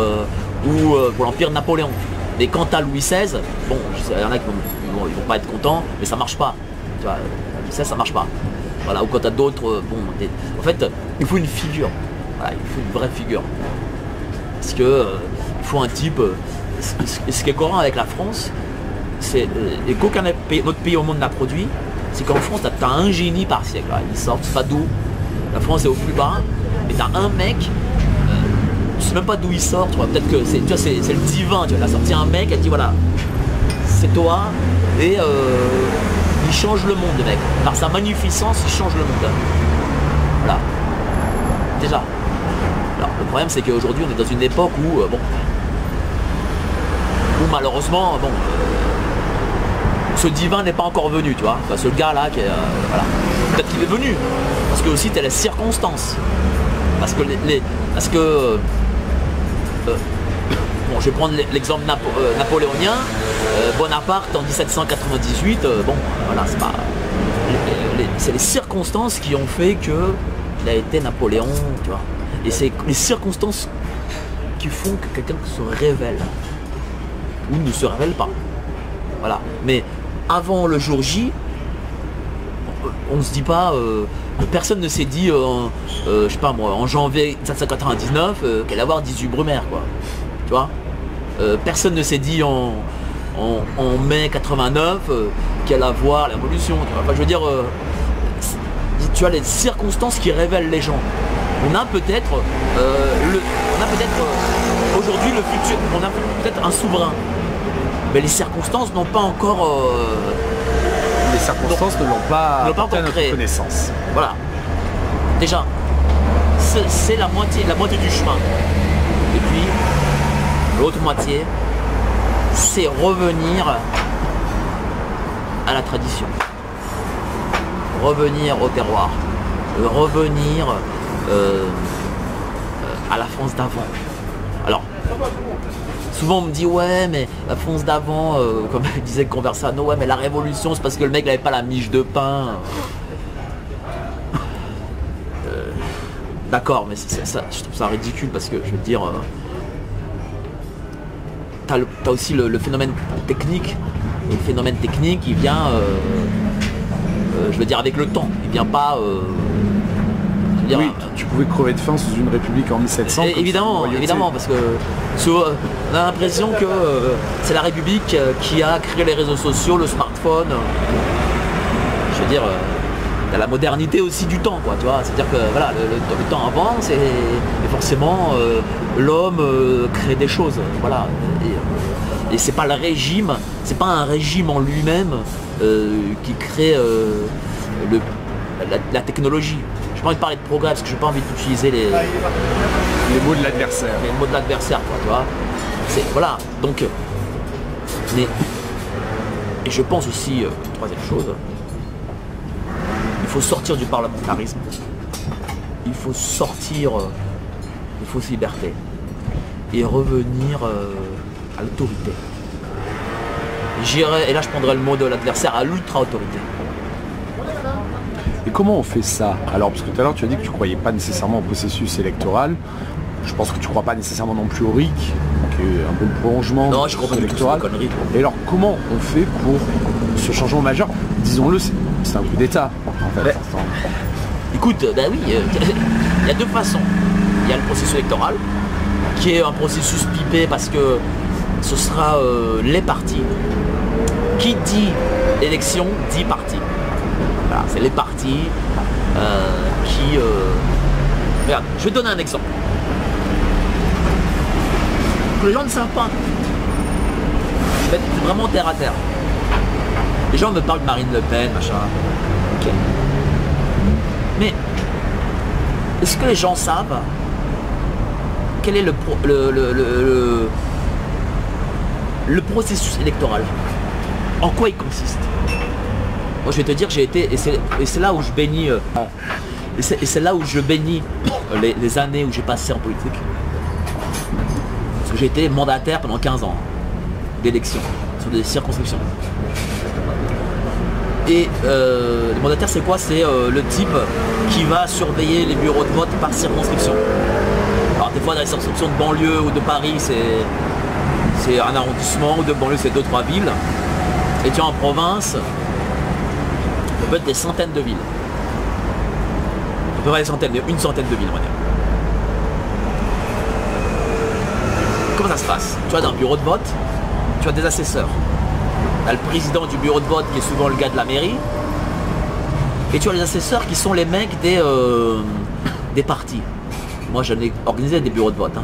ou pour l'empire Napoléon. Mais quand t'as Louis XVI, bon, il y en a qui vont pas être contents, mais ça marche pas. Tu vois, Louis XVI, ça marche pas. Voilà, ou quand t'as d'autres, bon, en fait, il faut une figure. Voilà, il faut une vraie figure. Parce que il faut un type. Ce qui est courant avec la France, c'est et qu'aucun autre pays au monde n'a produit, c'est qu'en France, t'as un génie par siècle. Voilà, ils sortent pas d'où. La France est au plus bas, et t'as un mec, tu sais même pas d'où il sort, tu vois, peut-être que c'est le divin, tu vois, il a sorti un mec, elle dit voilà, c'est toi, et il change le monde, le mec. Par sa magnificence, il change le monde. Voilà. Déjà. Alors, le problème, c'est qu'aujourd'hui, on est dans une époque où, bon, où malheureusement, bon, ce divin n'est pas encore venu, tu vois. Enfin, ce gars-là, qui est, voilà. Peut-être qu'il est venu, parce que aussi, t'as les circonstances. Parce que bon, je vais prendre l'exemple napoléonien. Bonaparte en 1798, bon, voilà, c'est pas... C'est les circonstances qui ont fait qu'il a été Napoléon, tu vois. Et c'est les circonstances qui font que quelqu'un se révèle. Ou ne se révèle pas. Voilà. Mais avant le jour J, on se dit pas... personne ne s'est dit, je sais pas moi, en janvier 1799, qu'elle allait avoir 18 Brumaire, quoi. Tu vois, personne ne s'est dit en mai 89 qu'elle allait avoir la révolution. Enfin, je veux dire, tu as les circonstances qui révèlent les gens. On a peut-être aujourd'hui le futur, on a peut-être un souverain, mais les circonstances n'ont pas encore circonstances ne l'ont pas ne l'ont pas apporté à encore notre créé. connaissance. Voilà. Déjà, c'est la moitié du chemin. Et puis, l'autre moitié, c'est revenir à la tradition. Revenir au terroir. Revenir à la France d'avant. Alors, souvent on me dit ouais mais la France d'avant, comme disait Conversano, ouais mais la révolution c'est parce que le mec n'avait pas la miche de pain. D'accord, mais ça, je trouve ça ridicule parce que je veux dire, t'as aussi le phénomène technique. Et le phénomène technique il vient, je veux dire avec le temps, il vient pas. Je veux dire, Oui, tu pouvais crever de faim sous une république en 1700. évidemment, parce que on a l'impression que c'est la République qui a créé les réseaux sociaux, le smartphone. Je veux dire, t'as la modernité aussi du temps, quoi, tu vois. C'est-à-dire que voilà, le temps avance et forcément l'homme crée des choses, voilà. Et c'est pas le régime, c'est pas un régime en lui-même qui crée la technologie. J'ai pas envie de parler de progrès parce que j'ai pas envie d'utiliser les mots de l'adversaire. Les mots de l'adversaire, quoi, tu vois. C'est, voilà, donc... Mais... Et je pense aussi, troisième chose, il faut sortir du parlementarisme. Il faut sortir des fausses libertés. Et revenir à l'autorité. J'irai, et là je prendrai le mot de l'adversaire, à l'ultra-autorité. Et comment on fait ça? Alors, parce que tout à l'heure tu as dit que tu ne croyais pas nécessairement au processus électoral. Je pense que tu ne crois pas nécessairement non plus au RIC, qui est un peu le prolongement non, je crois pas électoral. Et alors, comment on fait pour ce changement majeur? Disons-le, c'est un coup d'État. En fait. Écoute, ben oui, il y a deux façons. Il y a le processus électoral, qui est un processus pipé parce que ce sera les partis. Qui dit élection dit parti. Voilà, c'est les partis qui... Regarde, je vais te donner un exemple. Que les gens ne savent pas. Je vais être vraiment terre à terre. Les gens me parlent de Marine Le Pen, machin. Ok. Mais est-ce que les gens savent quel est le processus électoral? En quoi il consiste? Moi je vais te dire, j'ai été, et c'est là où je bénis, et c'est là où je bénis les années où j'ai passé en politique. Parce que j'ai été mandataire pendant 15 ans d'élection, sur des circonscriptions. Et le mandataire c'est quoi? C'est le type qui va surveiller les bureaux de vote par circonscription. Alors des fois dans les circonscriptions de banlieue ou de Paris c'est un arrondissement, ou de banlieue c'est 2-3 villes. Et tu es en province, ça peut être des centaines de villes. À peu près une centaine de villes on va dire. Comment ça se passe? Tu as un bureau de vote, tu as des assesseurs. Tu as le président du bureau de vote qui est souvent le gars de la mairie. Et tu as les assesseurs qui sont les mecs des partis. Moi j'en ai organisé des bureaux de vote. Hein.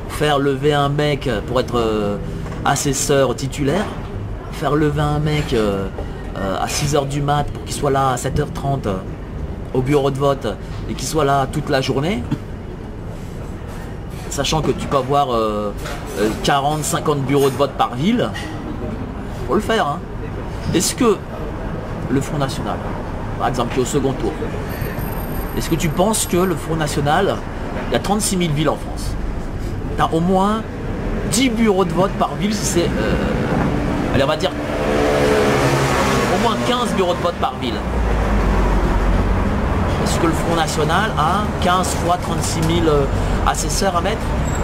Faire lever un mec pour être assesseur titulaire, faire lever un mec à 6h du mat pour qu'il soit là à 7h30 au bureau de vote et qu'il soit là toute la journée, sachant que tu peux avoir 40-50 bureaux de vote par ville, faut le faire. Hein. Est-ce que le Front National, par exemple, qui est au second tour, est-ce que tu penses que le Front National, il y a 36 000 villes en France, tu as au moins 10 bureaux de vote par ville, si c'est, allez on va dire, au moins 15 bureaux de vote par ville. Est-ce que le Front National a 15 fois 36 000 assesseurs à mettre?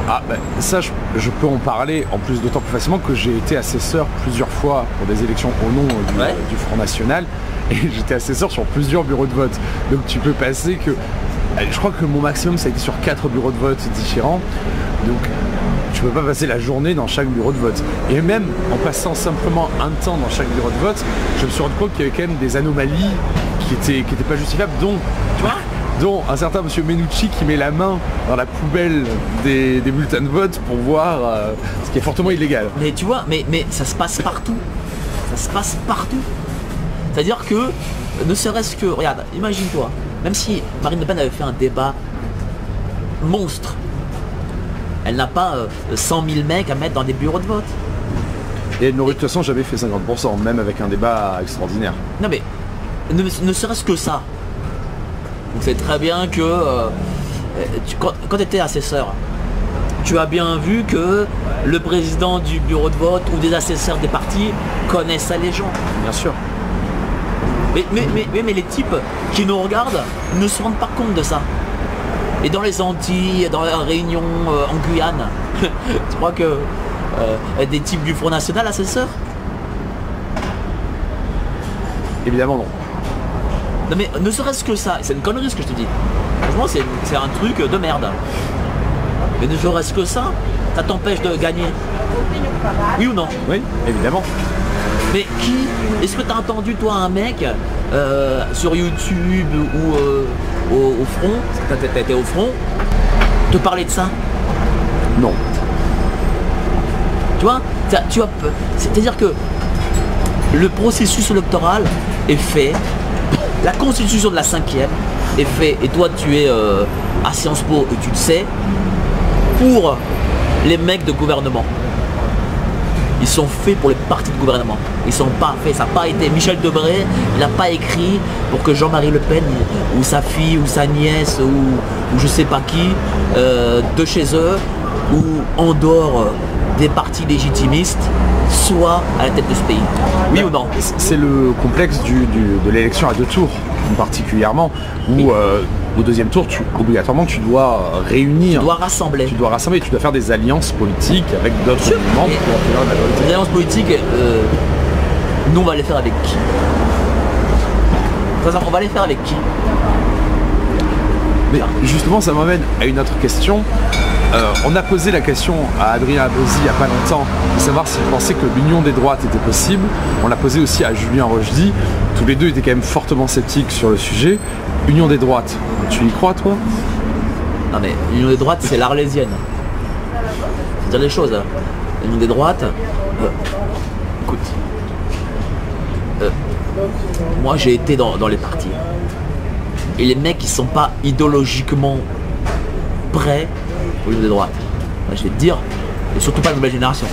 Ah ben ça je peux en parler en plus d'autant plus facilement que j'ai été assesseur plusieurs fois pour des élections au nom du Front National et j'étais assesseur sur plusieurs bureaux de vote. Donc tu peux passer que... Je crois que mon maximum ça a été sur 4 bureaux de vote différents. Donc tu peux pas passer la journée dans chaque bureau de vote. Et même en passant simplement un temps dans chaque bureau de vote, je me suis rendu compte qu'il y avait quand même des anomalies qui étaient pas justifiables, dont un certain monsieur Menucci qui met la main dans la poubelle des bulletins de vote pour voir ce qui est fortement illégal. Mais tu vois, mais ça se passe partout. Ça se passe partout. C'est-à-dire que, ne serait-ce que, regarde, imagine-toi, même si Marine Le Pen avait fait un débat monstre, elle n'a pas 100 000 mecs à mettre dans des bureaux de vote. Et elle n'aurait de toute façon jamais fait 50%, même avec un débat extraordinaire. Non mais, ne serait-ce que ça. Donc c'est très bien que, quand tu étais assesseur, tu as bien vu que le président du bureau de vote ou des assesseurs des partis connaissaient les gens. Bien sûr. Mais les types qui nous regardent ne se rendent pas compte de ça. Et dans les Antilles, dans la Réunion, en Guyane, tu crois que des types du Front National assesseurs? Évidemment non. Non mais ne serait-ce que ça, c'est une connerie ce que je te dis. Franchement c'est un truc de merde. Mais ne serait-ce que ça t'empêche de gagner. Oui ou non? Oui, évidemment. Mais qui? Est-ce que t'as entendu toi un mec sur YouTube ou au front, t'as été au front, te parler de ça? Non. Tu vois, c'est-à-dire que le processus électoral est fait, la constitution de la 5e est fait, et toi tu es à Sciences Po et tu le sais, pour les mecs de gouvernement. Ils sont faits pour les partis de gouvernement. Ils sont pas faits, ça n'a pas été. Michel Debré, il n'a pas écrit pour que Jean-Marie Le Pen ou sa fille ou sa nièce ou je sais pas qui de chez eux ou en dehors des partis légitimistes soit à la tête de ce pays. Oui ou non? C'est le complexe de l'élection à 2 tours, particulièrement, où oui. Au deuxième tour, obligatoirement, tu dois réunir. Tu dois rassembler. Tu dois rassembler, tu dois faire des alliances politiques avec d'autres mouvements pour obtenir la majorité. Les alliances politiques, nous on va les faire avec qui? On va les faire avec qui? Mais justement, ça m'amène à une autre question. On a posé la question à Adrien Abosi il n'y a pas longtemps de savoir s'il pensait que l'union des droites était possible. On l'a posé aussi à Julien Rochdy. Tous les deux étaient quand même fortement sceptiques sur le sujet. Union des droites, tu y crois toi? Non mais l'union des droites c'est l'arlésienne. Faut dire les choses. Hein. L'union des droites, écoute, moi j'ai été dans les partis. Et les mecs ils sont pas idéologiquement prêts aux l'union des droites. Moi, je vais te dire, et surtout pas la nouvelle génération.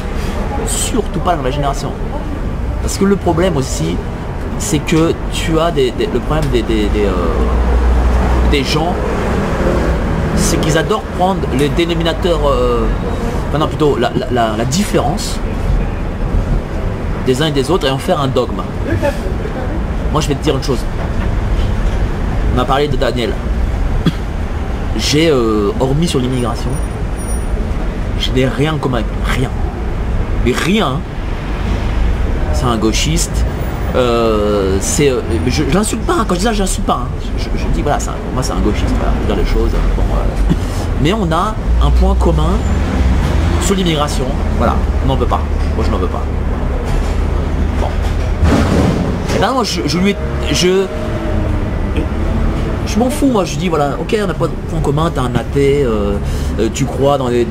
Surtout pas la nouvelle génération. Parce que le problème aussi, c'est que tu as le problème des gens, c'est qu'ils adorent prendre les dénominateurs, non plutôt la différence des uns et des autres et en faire un dogme. Moi je vais te dire une chose. On a parlé de Daniel. J'ai, hormis sur l'immigration, je n'ai rien en commun avec lui. Rien. Mais rien. C'est un gauchiste. Je l'insulte pas, hein. Quand je dis ça, j'insulte pas. Hein. Je dis voilà, pour moi c'est un gauchiste, voilà, je veux dire les choses. Bon, mais on a un point commun sur l'immigration. Voilà, on n'en veut pas. Moi je n'en veux pas. Bon. Et ben moi je m'en fous, moi je dis voilà, ok on n'a pas de point commun, t'es un athée, tu crois dans des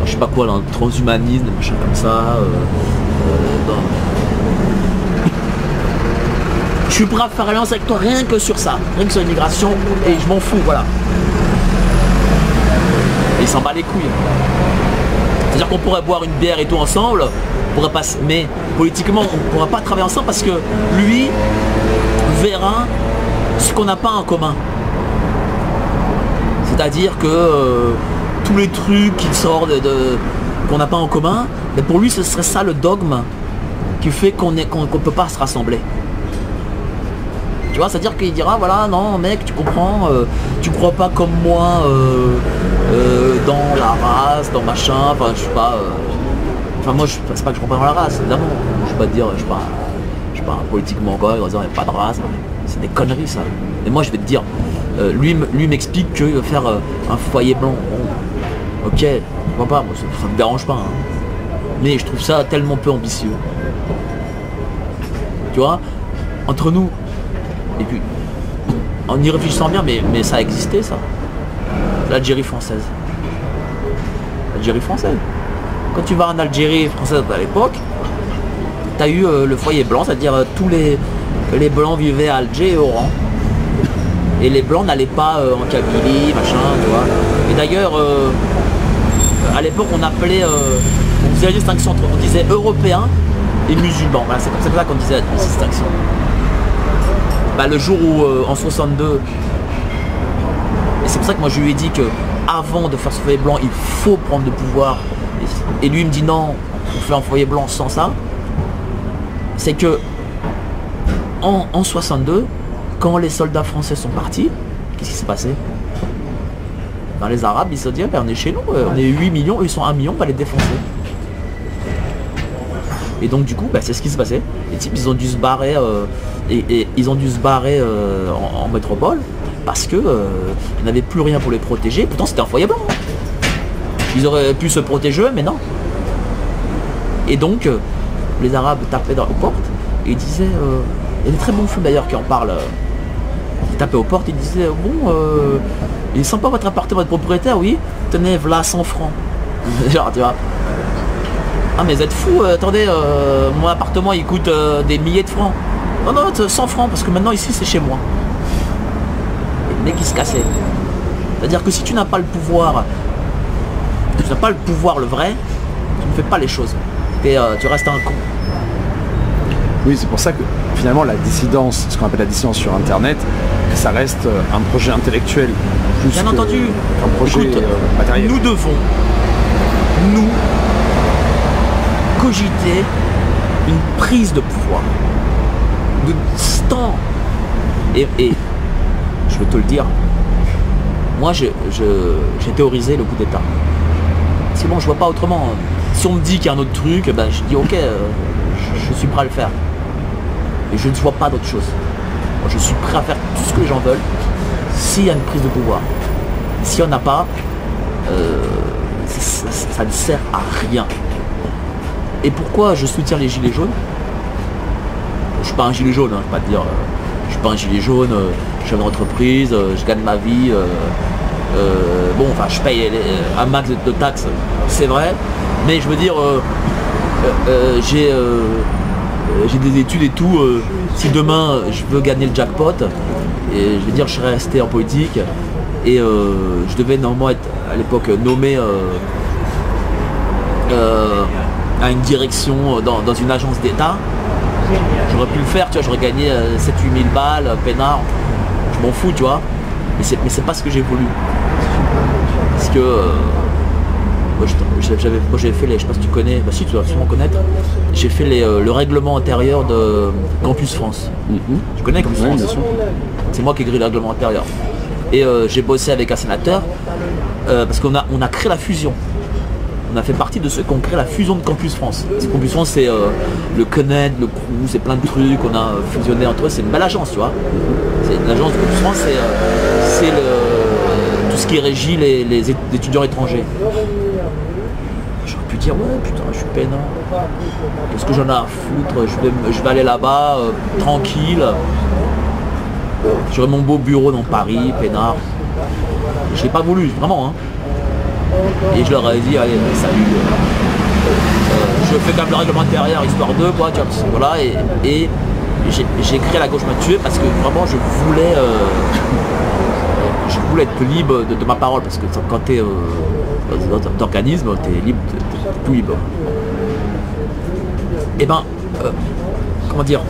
je sais pas quoi, dans le transhumanisme, des machins comme ça, je suis prêt à faire alliance avec toi rien que sur ça, rien que sur l'immigration, et je m'en fous, voilà. Et il s'en bat les couilles. C'est-à-dire qu'on pourrait boire une bière et tout ensemble, mais politiquement on ne pourra pas travailler ensemble parce que lui verra ce qu'on n'a pas en commun. C'est-à-dire que tous les trucs qui sortent qu'on n'a pas en commun, mais pour lui ce serait ça le dogme qui fait qu'on ne peut pas se rassembler. Tu vois, c'est-à-dire qu'il dira voilà, non mec, tu comprends, tu crois pas comme moi dans la race, dans machin, enfin je sais pas. Enfin moi c'est pas que je crois pas dans la race, évidemment. Je vais pas te dire, je suis pas politiquement correct en disant il n'y a pas de race. C'est des conneries ça. Et moi je vais te dire, lui m'explique qu'il veut faire un foyer blanc. Bon, ok, je vois pas, moi, ça me dérange pas. Hein. Mais je trouve ça tellement peu ambitieux. Tu vois, entre nous, et puis en y réfléchissant bien, mais ça a existé ça. L'Algérie française. L'Algérie française. Quand tu vas en Algérie française à l'époque, tu as eu le foyer blanc, c'est-à-dire tous les que les Blancs vivaient à Alger et Oran. Et les Blancs n'allaient pas en Kabylie, machin, tu vois. Et d'ailleurs, à l'époque, on appelait, on faisait la distinction entre, on disait européens et musulmans. Voilà, c'est comme ça qu'on disait la distinction. Bah, le jour où, en 62, et c'est pour ça que moi je lui ai dit que avant de faire ce foyer blanc, il faut prendre le pouvoir. Et lui il me dit non, on fait un foyer blanc sans ça. C'est que en 62, quand les soldats français sont partis, qu'est-ce qui s'est passé? Ben, les Arabes ils se disent ben, on est chez nous, on est 8 millions, eux ils sont 1 million, on va les défoncer. Et donc du coup ben, c'est ce qui s'est passé. Les types ils ont dû se barrer et ils ont dû se barrer en métropole parce que il n'avait plus rien pour les protéger. Pourtant c'était un foyer blanc. Ils auraient pu se protéger mais non. Et donc les Arabes tapaient dans les portes et ils disaient, il y a des très bons films d'ailleurs qui en parlent. Ils tapaient aux portes et ils disaient bon il est sympa votre appartement, votre propriétaire, oui, tenez voilà 100 francs. Genre tu vois. Ah mais vous êtes fous, attendez, mon appartement il coûte des milliers de francs. Non, non, 100 francs parce que maintenant ici c'est chez moi. Et le mec il se cassait. C'est-à-dire que si tu n'as pas le pouvoir, tu n'as pas le pouvoir le vrai, tu ne fais pas les choses. Tu restes un con. Oui, c'est pour ça que finalement la dissidence, ce qu'on appelle la dissidence sur internet, ça reste un projet intellectuel. Plus bien entendu. Un projet écoute, matériel. Nous devons, nous, cogiter une prise de pouvoir de temps et je vais te le dire, moi j'ai théorisé le coup d'état. C'est bon, je vois pas autrement. Si on me dit qu'il y a un autre truc, ben, je dis ok, je suis prêt à le faire. Et je ne vois pas d'autre chose. Moi, je suis prêt à faire tout ce que les gens veulent s'il y a une prise de pouvoir. S'il n'y en a pas, ça ne sert à rien. Et pourquoi je soutiens les gilets jaunes? Je suis pas un gilet jaune, hein, je vais pas te dire. Je suis pas un gilet jaune, je suis une entreprise, je gagne ma vie. Bon, enfin, je paye un max de taxes, c'est vrai. Mais je veux dire, j'ai des études et tout. Si demain je veux gagner le jackpot, et je veux dire, je serais resté en politique et je devais normalement être à l'époque nommé à une direction dans une agence d'État. J'aurais pu le faire, tu vois, j'aurais gagné 7-8 000 balles, peinard, je m'en fous, tu vois. Mais c'est pas ce que j'ai voulu. Parce que moi j'avais fait les, je sais pas si tu connais, bah si tu dois sûrement connaître, j'ai fait le règlement intérieur de Campus France. Tu connais Campus France? C'est moi qui ai écrit le règlement intérieur. Et j'ai bossé avec un sénateur parce qu'on a créé la fusion. On a fait partie de ceux qui ont créé la fusion de Campus France. Campus France c'est le CNED, le CRU, c'est plein de trucs, on a fusionné entre eux, c'est une belle agence, tu vois. L'agence de Campus France, c'est tout ce qui régit les étudiants étrangers. J'aurais pu dire ouais putain je suis peinard. Qu'est-ce que j'en ai à foutre, je vais aller là-bas, tranquille. J'aurai mon beau bureau dans Paris, peinard. Je l'ai pas voulu, vraiment hein. Et je leur ai dit allez salut, je fais quand même le règlement intérieur histoire d'eux quoi, tu vois, voilà, et j'ai créé La Gauche m'a tué parce que vraiment je voulais être libre de ma parole, parce que quand tu es dans l'organisme, tu es libre, t'es tout libre. Et ben comment dire,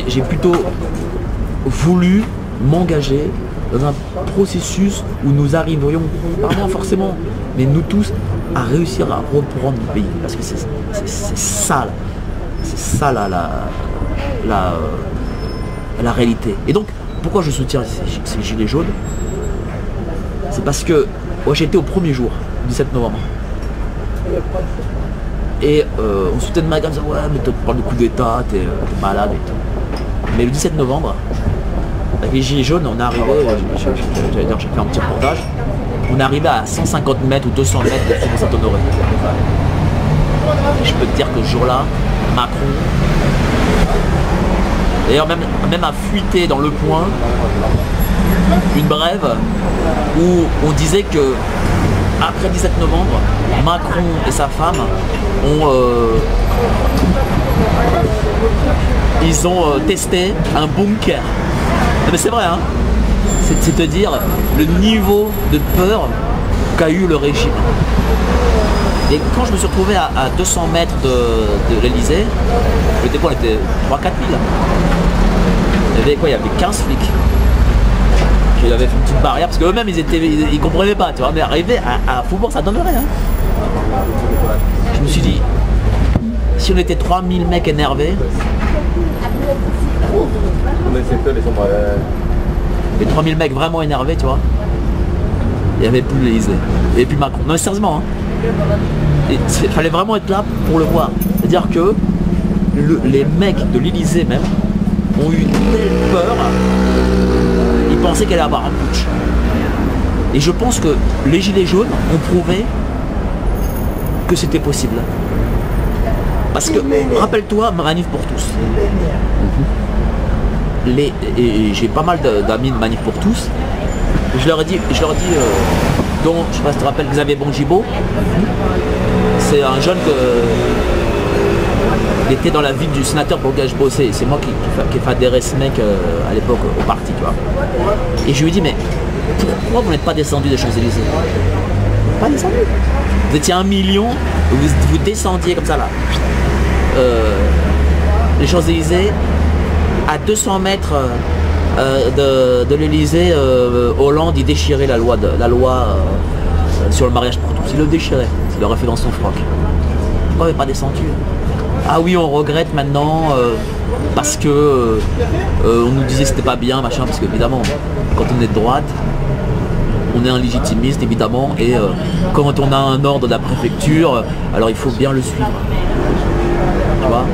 j'ai plutôt voulu m'engager dans un processus où nous arriverions, pas moi forcément, mais nous tous, à réussir à reprendre le pays. Parce que c'est ça, c'est ça la réalité. Et donc, pourquoi je soutiens ces gilets jaunes? C'est parce que moi j'étais au premier jour, 17 novembre. Et on se foutait de ma gueule, on disait ouais mais toi tu parles de coup d'état, t'es malade et tout. Mais le 17 novembre, avec les gilets jaunes, on est arrivé, j'allais dire j'ai fait un petit reportage, on est arrivé à 150 mètres ou 200 mètres de Faubourg Saint-Honoré. Et je peux te dire que ce jour-là, Macron, d'ailleurs même a fuité dans Le Point une brève où on disait que après le 17 novembre, Macron et sa femme ont ils ont testé un bunker. Mais c'est vrai, hein. C'est te dire le niveau de peur qu'a eu le régime. Et quand je me suis retrouvé à 200 mètres de l'Elysée, le dépôt était 3-4 000. Il y avait quoi? Il y avait 15 flics. Qui avaient fait une petite barrière parce qu'eux-mêmes ils comprenaient pas, tu vois. Mais arrivé à Faubourg, ça donnerait rien. Je me suis dit, si on était 3000 mecs énervés, les 3000 mecs vraiment énervés, tu vois, il n'y avait plus l'Elysée, il n'y avait plus Macron. Non, sérieusement, hein. Il fallait vraiment être là pour le voir. C'est-à-dire que les mecs de l'Elysée même ont eu telle peur, ils pensaient qu'elle allait avoir un putsch. Et je pense que les gilets jaunes ont prouvé que c'était possible. Parce que, rappelle-toi, Manif pour tous. Et j'ai pas mal d'amis de Manif pour tous. Je leur ai dit, dont, je sais pas si tu te rappelles, Xavier Bongibaud. C'est un jeune qui était dans la ville du sénateur pour lequel je bossais. C'est moi qui ai fait adhérer ce mec à l'époque au parti, tu vois. Et je lui ai dit, mais pourquoi vous n'êtes pas descendu des Champs-Élysées? Pas descendu. Vous étiez 1 million, vous descendiez comme ça là. Les Champs-Élysées, à 200 mètres de l'Elysée, Hollande il déchirait la loi sur le mariage pour tous. Il le déchirait, il l'aurait fait dans son froc. Pourquoi vous n'avez pas descendu? Ah oui, on regrette maintenant parce que on nous disait que c'était pas bien, machin, parce que évidemment, quand on est de droite, on est un légitimiste évidemment, et quand on a un ordre de la préfecture, alors il faut bien le suivre. Tu vois?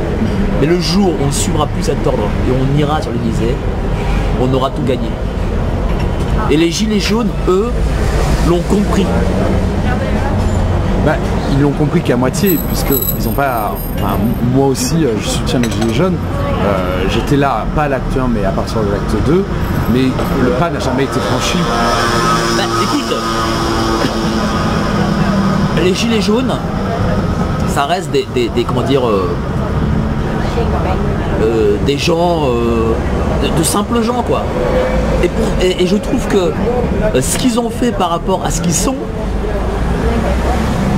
Mais le jour où on ne suivra plus cet ordre et on ira sur l'Elysée, on aura tout gagné. Et les gilets jaunes, eux, l'ont compris. Bah, ils l'ont compris qu'à moitié, puisqu'ils n'ont pas... Enfin, moi aussi, je soutiens les gilets jaunes. J'étais là, pas à l'acte 1, mais à partir de l'acte 2. Mais le pas n'a jamais été franchi. Bah, écoute, les gilets jaunes, ça reste des comment dire... des gens, de simples gens, quoi. Et je trouve que ce qu'ils ont fait par rapport à ce qu'ils sont,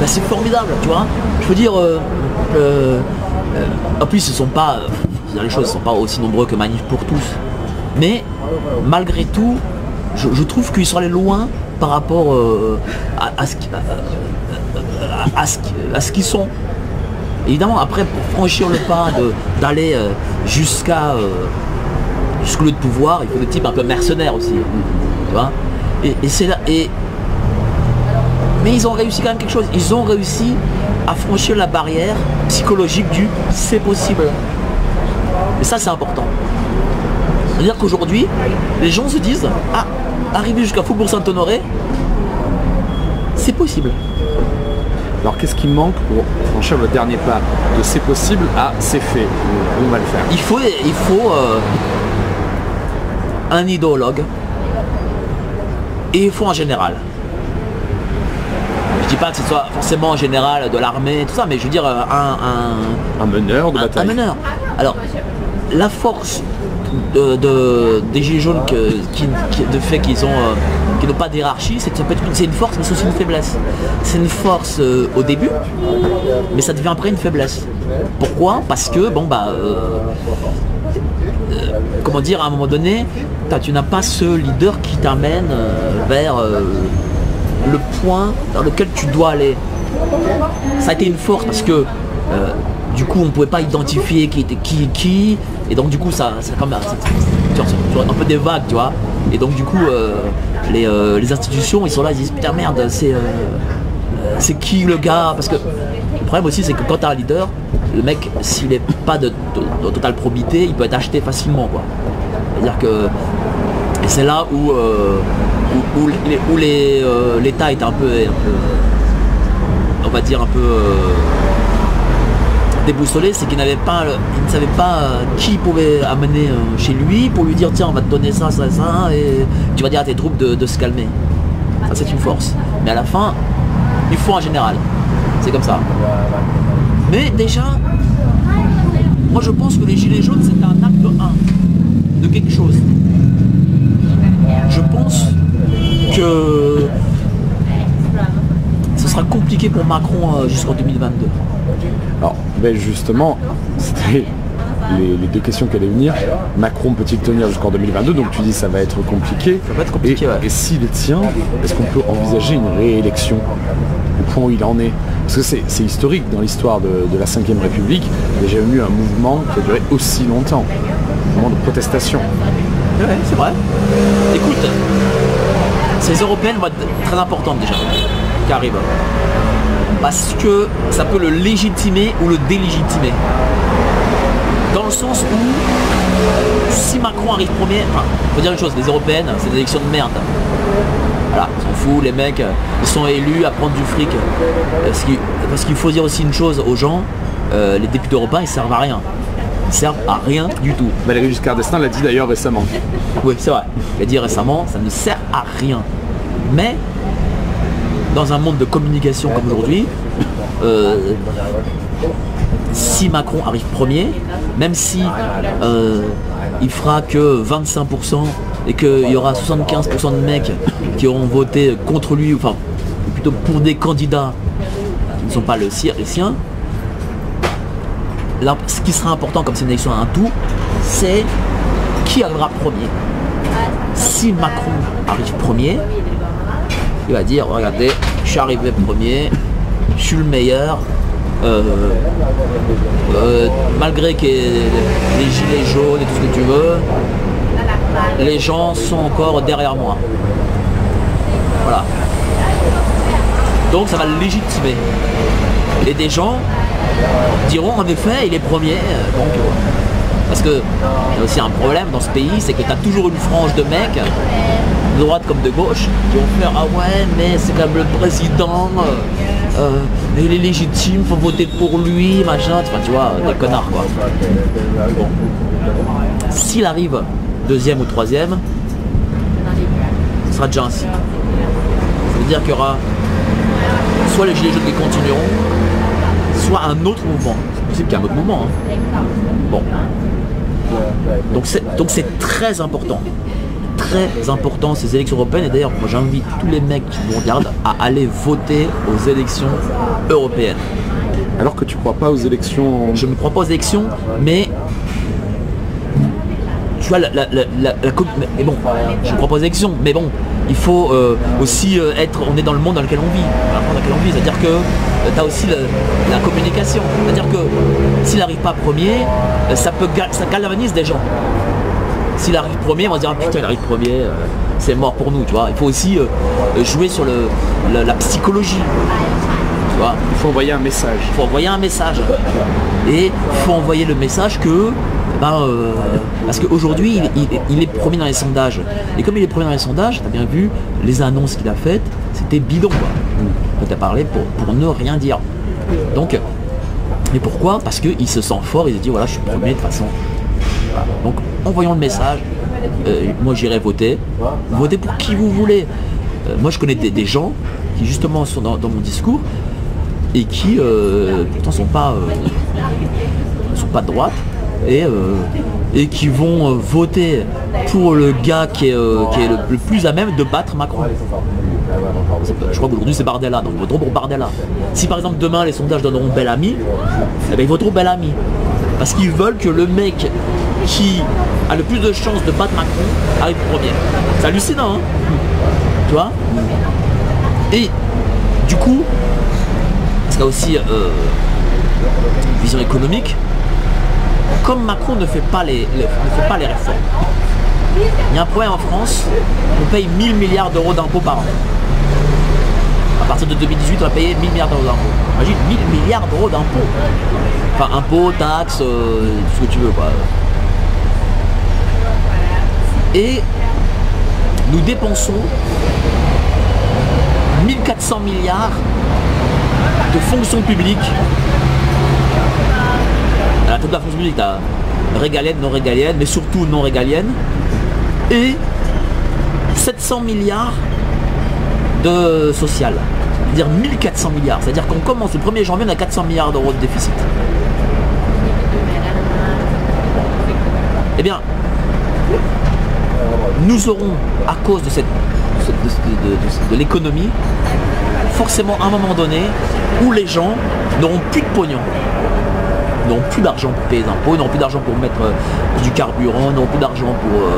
bah, c'est formidable, tu vois. Je veux dire, en plus ils sont pas, les choses ne sont pas aussi nombreux que Manif pour tous, mais malgré tout, je trouve qu'ils sont allés loin par rapport à ce qu'ils sont. Évidemment, après, pour franchir le pas d'aller jusqu'au lieu de pouvoir, il faut des types un peu mercenaires aussi. Tu vois, et c'est là. Mais ils ont réussi quand même quelque chose. Ils ont réussi à franchir la barrière psychologique du c'est possible. Et ça, c'est important. C'est-à-dire qu'aujourd'hui, les gens se disent, ah, arriver jusqu'à Faubourg Saint-Honoré, c'est possible. Alors qu'est-ce qui manque pour franchir le dernier pas de c'est possible à c'est fait, on va le faire? Il faut un idéologue, et il faut un général. Je dis pas que ce soit forcément un général de l'armée, tout ça, mais je veux dire un meneur de bataille. Un meneur. Alors, la force des gilets jaunes de fait qu'ils n'ont pas d'hierarchie, c'est une force, mais c'est aussi une faiblesse. C'est une force au début, mais ça devient après une faiblesse. Pourquoi? Parce que bon bah comment dire, à un moment donné, tu n'as pas ce leader qui t'amène vers le point dans lequel tu dois aller. Ça a été une force parce que du coup on ne pouvait pas identifier qui était qui, et donc du coup ça quand même un peu des vagues, tu vois, et donc du coup les institutions ils sont là, ils disent putain merde, c'est qui le gars, parce que le problème aussi c'est que quand tu as un leader, le mec s'il n'est pas de totale probité, il peut être acheté facilement, quoi. C'est-à-dire que, et c'est là où l'État est un peu on va dire un peu déboussolé, c'est qu'il ne savait pas qui pouvait amener chez lui pour lui dire tiens on va te donner ça, ça, ça, et tu vas dire à tes troupes de se calmer. Ça c'est une force. Mais à la fin, il faut un général. C'est comme ça. Mais déjà, moi je pense que les gilets jaunes c'est un acte 1 de quelque chose. Je pense que ce sera compliqué pour Macron jusqu'en 2022. Alors, ben justement, c'était les deux questions qui allaient venir. Macron peut-il tenir jusqu'en 2022? Donc tu dis ça va être compliqué. Ça va être compliqué, ouais. Et s'il tient, est-ce qu'on peut envisager une réélection au point où il en est? Parce que c'est historique dans l'histoire de la 5ème République. Il n'y a jamais eu un mouvement qui a duré aussi longtemps. Un mouvement de protestation. Ouais, c'est vrai. Écoute, ces européennes vont être très importantes déjà, qui arrivent. Parce que ça peut le légitimer ou le délégitimer. Dans le sens où, si Macron arrive premier, enfin, faut dire une chose, les européennes, c'est des élections de merde. Voilà, on s'en fout, les mecs, ils sont élus à prendre du fric. Parce qu'il faut dire aussi une chose aux gens, les députés européens, ils servent à rien. Ils servent à rien du tout. Valéry Giscard d'Estaing l'a dit d'ailleurs récemment. Oui, c'est vrai. Il a dit récemment, ça ne sert à rien. Mais, dans un monde de communication comme aujourd'hui, si Macron arrive premier, même si il fera que 25% et qu'il y aura 75% de mecs qui auront voté contre lui, enfin plutôt pour des candidats qui ne sont pas les siens, là, ce qui sera important comme c'est une élection à un tout, c'est qui arrivera premier. Si Macron arrive premier, il va dire regardez, je suis arrivé premier, je suis le meilleur. Malgré qu'il y ait les gilets jaunes et tout ce que tu veux, les gens sont encore derrière moi. Voilà. Donc ça va le légitimer. Et des gens diront en effet il est premier. Bon, parce que il y a aussi un problème dans ce pays, c'est que tu as toujours une frange de mecs, de droite comme de gauche, qui vont faire ah ouais mais c'est comme le président. Il est légitime, faut voter pour lui, machin, enfin, tu vois, des connards quoi. Bon. S'il arrive deuxième ou troisième, ce sera déjà ainsi. Ça veut dire qu'il y aura soit les gilets jaunes qui continueront, soit un autre mouvement. C'est possible qu'il y ait un autre mouvement. Hein. Bon. Donc c'est très important. Très important ces élections européennes, et d'ailleurs moi j'invite tous les mecs qui nous regardent à aller voter aux élections européennes. Alors que tu crois pas aux élections? Je ne crois pas aux élections, mais tu vois mais bon, je ne crois pas aux élections, mais bon, il faut aussi on est dans le monde dans lequel on vit, c'est-à-dire que tu as aussi la communication, c'est-à-dire que s'il n'arrive pas premier, ça galvanise des gens. S'il arrive premier, on va se dire ah, putain il arrive premier, c'est mort pour nous, tu vois. Il faut aussi jouer sur la psychologie. Tu vois. Il faut envoyer un message. Il faut envoyer un message. Et il faut envoyer le message que parce qu'aujourd'hui il est premier dans les sondages. Et comme il est premier dans les sondages, tu as bien vu, les annonces qu'il a faites, c'était bidon quoi. Tu as parlé pour ne rien dire. Donc, mais pourquoi? Parce qu'il se sent fort, il se dit voilà je suis premier de toute façon. Voilà. Donc envoyons le message, moi j'irai voter, votez pour qui vous voulez. Moi je connais des gens qui justement sont dans mon discours et qui pourtant sont pas de droite et qui vont voter pour le gars qui est le plus à même de battre Macron. Je crois qu'aujourd'hui c'est Bardella, donc ils voteront pour Bardella. Si par exemple demain les sondages donneront Bellamy, eh bien, ils voteront Bellamy. Parce qu'ils veulent que le mec qui a le plus de chances de battre Macron arrive premier. C'est hallucinant, hein. Tu vois. Et du coup, parce qu'il y a aussi une vision économique, comme Macron ne fait pas les réformes, il y a un problème en France, on paye 1000 milliards d'euros d'impôts par an. À partir de 2018, on va payer 1000 milliards d'euros d'impôts. Imagine 1000 milliards d'euros d'impôts. Enfin, impôts, taxes, tout ce que tu veux, quoi. Et nous dépensons 1400 milliards de fonctions publiques. À la tête de la fonction publique, tu as régalienne, non régalienne, mais surtout non régalienne. Et 700 milliards de social. C'est-à-dire 1400 milliards. C'est-à-dire qu'on commence le 1er janvier, on a 400 milliards d'euros de déficit. Eh bien, nous aurons, à cause de l'économie, forcément un moment donné où les gens n'auront plus de pognon, n'auront plus d'argent pour payer les impôts, n'auront plus d'argent pour mettre du carburant, n'auront plus d'argent pour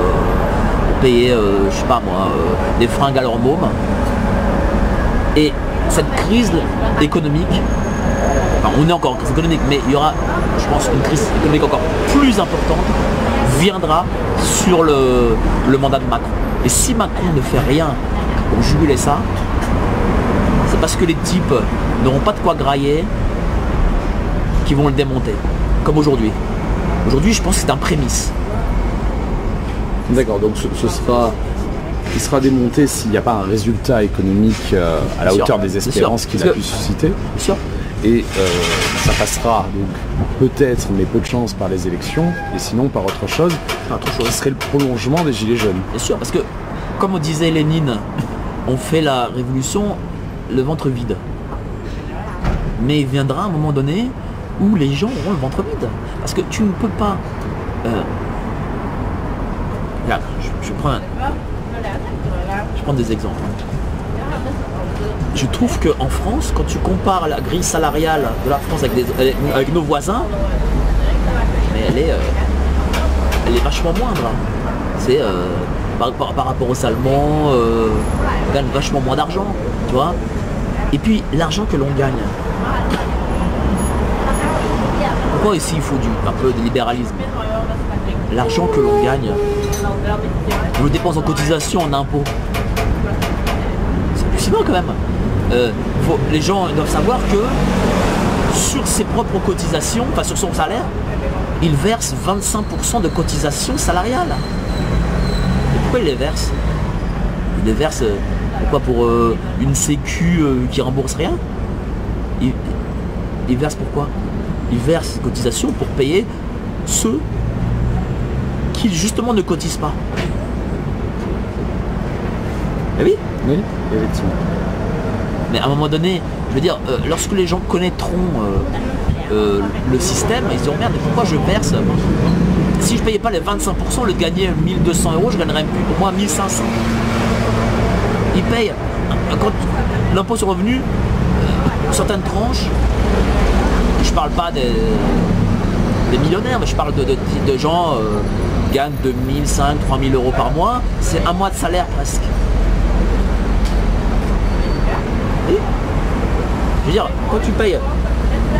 payer, je sais pas moi, des fringues à leur môme. Et cette crise économique, enfin on est encore en crise économique, mais il y aura, je pense, une crise économique encore plus importante, viendra sur le mandat de Macron. Et si Macron ne fait rien pour juguler ça, c'est parce que les types n'auront pas de quoi grailler qui vont le démonter, comme aujourd'hui. Aujourd'hui, je pense que c'est un prémisse. D'accord, donc il sera démonté s'il n'y a pas un résultat économique à la hauteur des espérances qu'il a pu susciter. Bien sûr. Et ça passera donc peut-être, mais peu de chance, par les élections, et sinon par autre chose. Ce serait le prolongement des Gilets jaunes. Bien sûr, parce que, comme disait Lénine, on fait la révolution le ventre vide. Mais il viendra un moment donné où les gens auront le ventre vide. Parce que tu ne peux pas... Regarde, je prends des exemples. Je trouve qu'en France, quand tu compares la grille salariale de la France avec nos voisins, mais elle est vachement moindre. C'est par rapport aux Allemands, on gagne vachement moins d'argent, tu vois. Et puis l'argent que l'on gagne. Pourquoi ici il faut un peu de libéralisme? L'argent que l'on gagne, on le dépense en cotisation, en impôts. C'est hallucinant quand même. Les gens doivent savoir que sur ses propres cotisations, enfin sur son salaire, il verse 25% de cotisations salariales. Et pourquoi il les verse? Il les verse pourquoi, pour une sécu qui rembourse rien? Il verse pourquoi? Il verse ses cotisations pour payer ceux qui justement ne cotisent pas. Eh oui? Oui, effectivement. Mais à un moment donné, je veux dire, lorsque les gens connaîtront le système, ils diront merde, mais pourquoi je verse? Si je payais pas les 25%, au lieu de gagner 1200 €, je gagnerais plus, au moins 1500. Ils payent, quand l'impôt sur le revenu, certaines tranches, je parle pas des millionnaires, mais je parle de gens qui gagnent 2500, 3000 € par mois, c'est un mois de salaire presque. Et, je veux dire, quand tu payes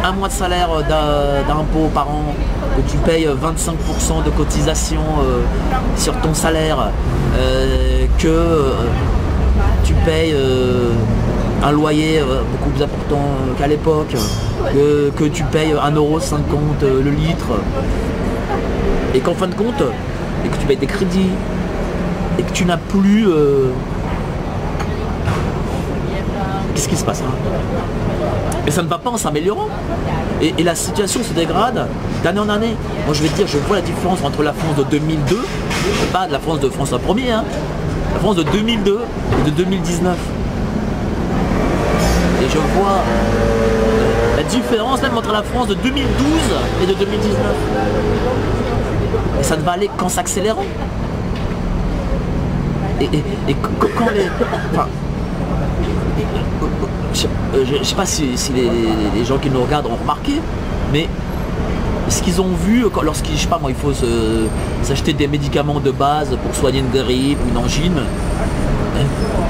un mois de salaire d'impôt par an, que tu payes 25% de cotisation sur ton salaire, que tu payes un loyer beaucoup plus important qu'à l'époque, que tu payes 1,50 € le litre, et qu'en fin de compte, et que tu payes des crédits, et que tu n'as plus... Qu'est-ce qui se passe hein? Et ça ne va pas en s'améliorant. Et la situation se dégrade d'année en année. Moi je vais te dire, je vois la différence entre la France de 2002, pas de la France de François Ier, hein, la France de 2002 et de 2019. Et je vois la différence même entre la France de 2012 et de 2019. Et ça ne va aller qu'en s'accélérant. Et quand les... Enfin, je sais pas si les gens qui nous regardent ont remarqué, mais ce qu'ils ont vu lorsqu'il, je sais pas moi, il faut s'acheter des médicaments de base pour soigner une grippe ou une angine,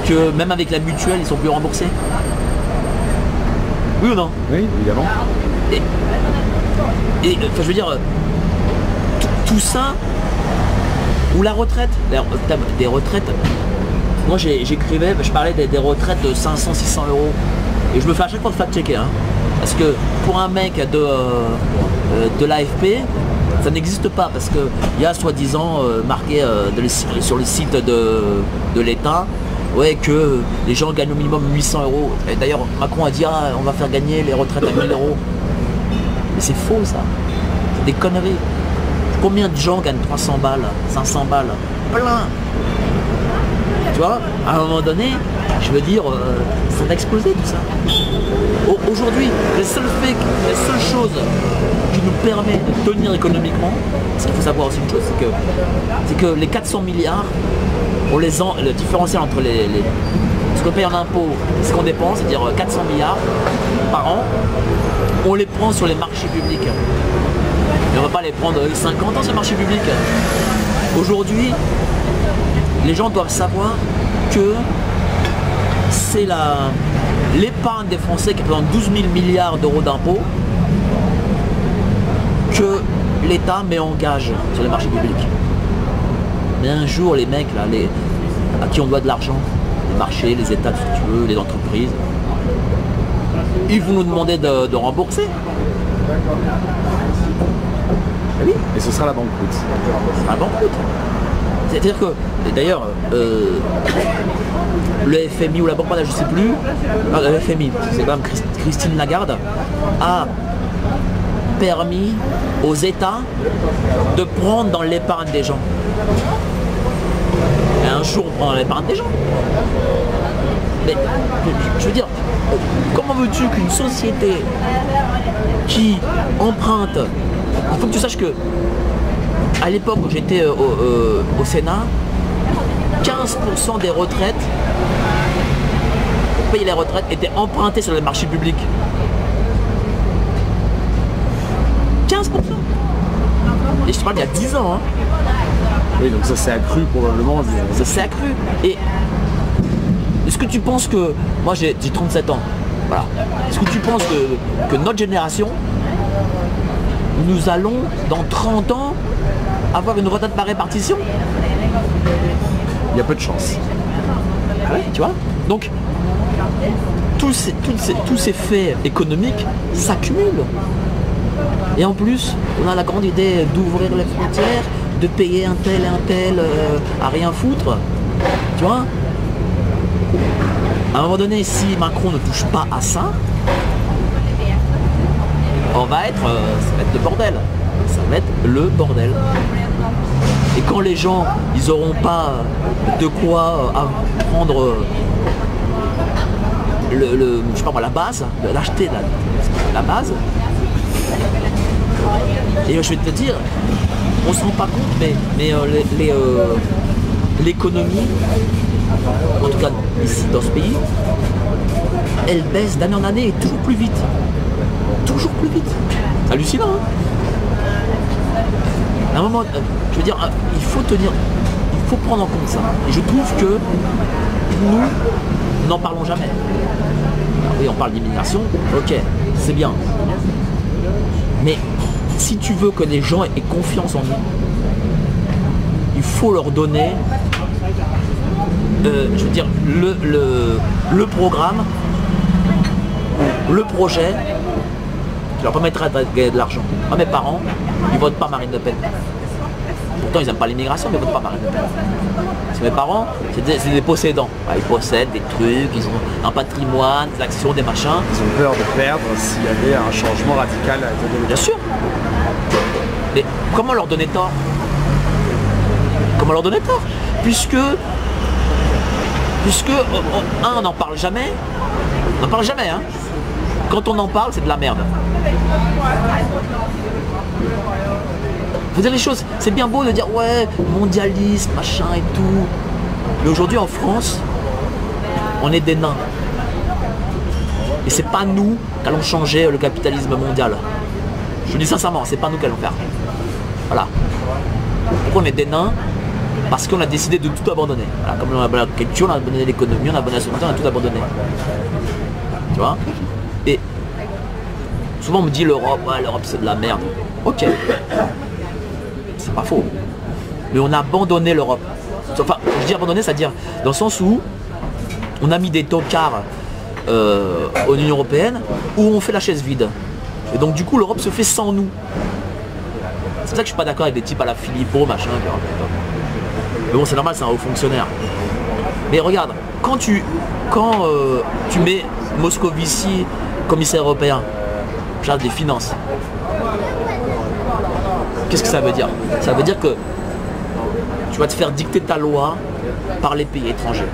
que même avec la mutuelle, ils sont plus remboursés. Oui ou non? Oui, évidemment. Et enfin, je veux dire, tout ça, ou la retraite, des retraites. Moi j'écrivais, je parlais des retraites de 500-600 €. Et je me fais à chaque fois fact-checker. Hein, parce que pour un mec de l'AFP, ça n'existe pas. Parce qu'il y a soi-disant marqué sur le site de l'État, ouais, que les gens gagnent au minimum 800 €. Et d'ailleurs Macron a dit on va faire gagner les retraites à 1000 €. Mais c'est faux ça. C'est des conneries. Combien de gens gagnent 300 balles, 500 balles? Plein. Tu vois, à un moment donné, je veux dire, ça va exploser tout ça. Aujourd'hui, les seules choses qui nous permettent de tenir économiquement, parce qu'il faut savoir aussi une chose, c'est que les 400 milliards, le différentiel entre ce qu'on paye en impôts et ce qu'on dépense, c'est-à-dire 400 milliards par an, on les prend sur les marchés publics. Et on ne va pas les prendre 50 ans sur les marchés publics. Aujourd'hui, les gens doivent savoir que c'est l'épargne des Français qui représente 12 000 milliards d'euros d'impôts que l'État met en gage sur les marchés publics. Mais un jour, les mecs là, à qui on doit de l'argent, les marchés, les États, si tu veux, les entreprises, ils vont nous demander de rembourser. Oui. Et ce sera la banqueroute. Ce sera la banqueroute. C'est-à-dire que, d'ailleurs, le FMI ou la Banque mondiale, je ne sais plus, le FMI, c'est quand même Christine Lagarde, a permis aux États de prendre dans l'épargne des gens. Et un jour, on prend dans l'épargne des gens. Mais, je veux dire, comment veux-tu qu'une société qui emprunte, il faut que tu saches que à l'époque où j'étais au Sénat, 15% des retraites, pour payer les retraites, étaient empruntées sur les marchés publics. 15%. Et je te parle il y a 10 ans. Hein. Oui, donc ça s'est accru probablement. Ça s'est accru. Et est-ce que tu penses que... Moi j'ai 37 ans. Voilà. Est-ce que tu penses que notre génération, nous allons, dans 30 ans, avoir une retraite par répartition? Il y a peu de chance. Ah ouais, tu vois. Donc, tous ces faits économiques s'accumulent. Et en plus, on a la grande idée d'ouvrir les frontières, de payer un tel et un tel à rien foutre. Tu vois. À un moment donné, si Macron ne touche pas à ça, ça va être le bordel. Ça va être le bordel. Et quand les gens, ils n'auront pas de quoi prendre je sais pas moi, la base, l'acheter la base. Et je vais te dire, on se rend pas compte, mais l'économie, en tout cas ici dans ce pays, elle baisse d'année en année et toujours plus vite. Toujours plus vite. C'est hallucinant, hein. À un moment, je veux dire, il faut prendre en compte ça. Et je trouve que nous n'en parlons jamais. Alors oui, on parle d'immigration, ok, c'est bien. Mais si tu veux que les gens aient confiance en nous, il faut leur donner, je veux dire, le programme, le projet qui leur permettra de gagner de l'argent. Moi, mes parents, ils votent pas Marine Le Pen. Pourtant, ils n'aiment pas l'immigration, mais ils votent pas Marine Le Pen. Parce que mes parents, c'est des possédants. Ils possèdent des trucs, ils ont un patrimoine, des actions, des machins. Ils ont peur de perdre s'il y avait un changement radical à la. Bien sûr. Mais comment leur donner tort? Comment leur donner tort? Puisque on n'en parle jamais. On n'en parle jamais, hein. Quand on en parle, c'est de la merde. Faut dire les choses, c'est bien beau de dire ouais, mondialiste, machin et tout. Mais aujourd'hui en France, on est des nains. Et c'est pas nous qui allons changer le capitalisme mondial. Je dis sincèrement, c'est pas nous qui allons faire. Voilà. Pourquoi on est des nains? Parce qu'on a décidé de tout abandonner. Voilà, comme on a abandonné la culture, on a abandonné l'économie, on a abandonné la souveraineté, on a tout abandonné. Tu vois? Et souvent on me dit l'Europe, ouais, l'Europe c'est de la merde. Ok. C'est pas faux. Mais on a abandonné l'Europe. Enfin, je dis abandonné, c'est-à-dire dans le sens où on a mis des tocards aux Union Européenne où on fait la chaise vide. Et donc du coup l'Europe se fait sans nous. C'est pour ça que je suis pas d'accord avec des types à la Philippot, machin. Mais bon, c'est normal, c'est un haut fonctionnaire. Mais regarde, quand tu mets Moscovici commissaire européen, charge des finances, qu'est-ce que ça veut dire? Ça veut dire que tu vas te faire dicter ta loi par les pays étrangers.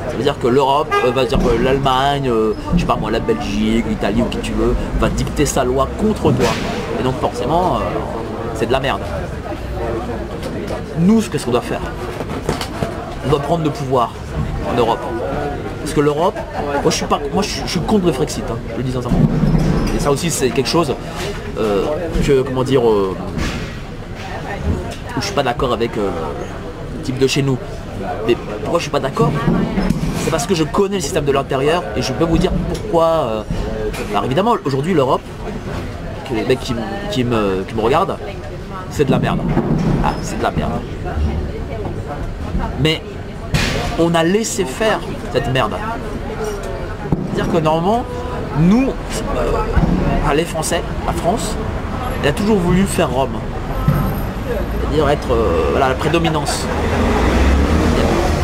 Ça veut dire que l'Europe va dire que l'Allemagne, je sais pas moi, la Belgique, l'Italie ou qui tu veux, va dicter sa loi contre toi. Et donc forcément, c'est de la merde. Nous, qu'est-ce qu'on doit faire? On doit prendre le pouvoir en Europe. Parce que l'Europe, moi je suis contre le Frexit, hein, je le dis sincèrement. Et ça aussi c'est quelque chose que, comment dire, où je suis pas d'accord avec le type de chez nous. Mais pourquoi je suis pas d'accord? C'est parce que je connais le système de l'intérieur et je peux vous dire pourquoi. Alors évidemment aujourd'hui l'Europe, les mecs qui me regardent, c'est de la merde. Ah, c'est de la merde. Mais on a laissé faire cette merde. C'est-à-dire que normalement, nous, les Français, la France, elle a toujours voulu faire Rome. C'est-à-dire être voilà, la prédominance.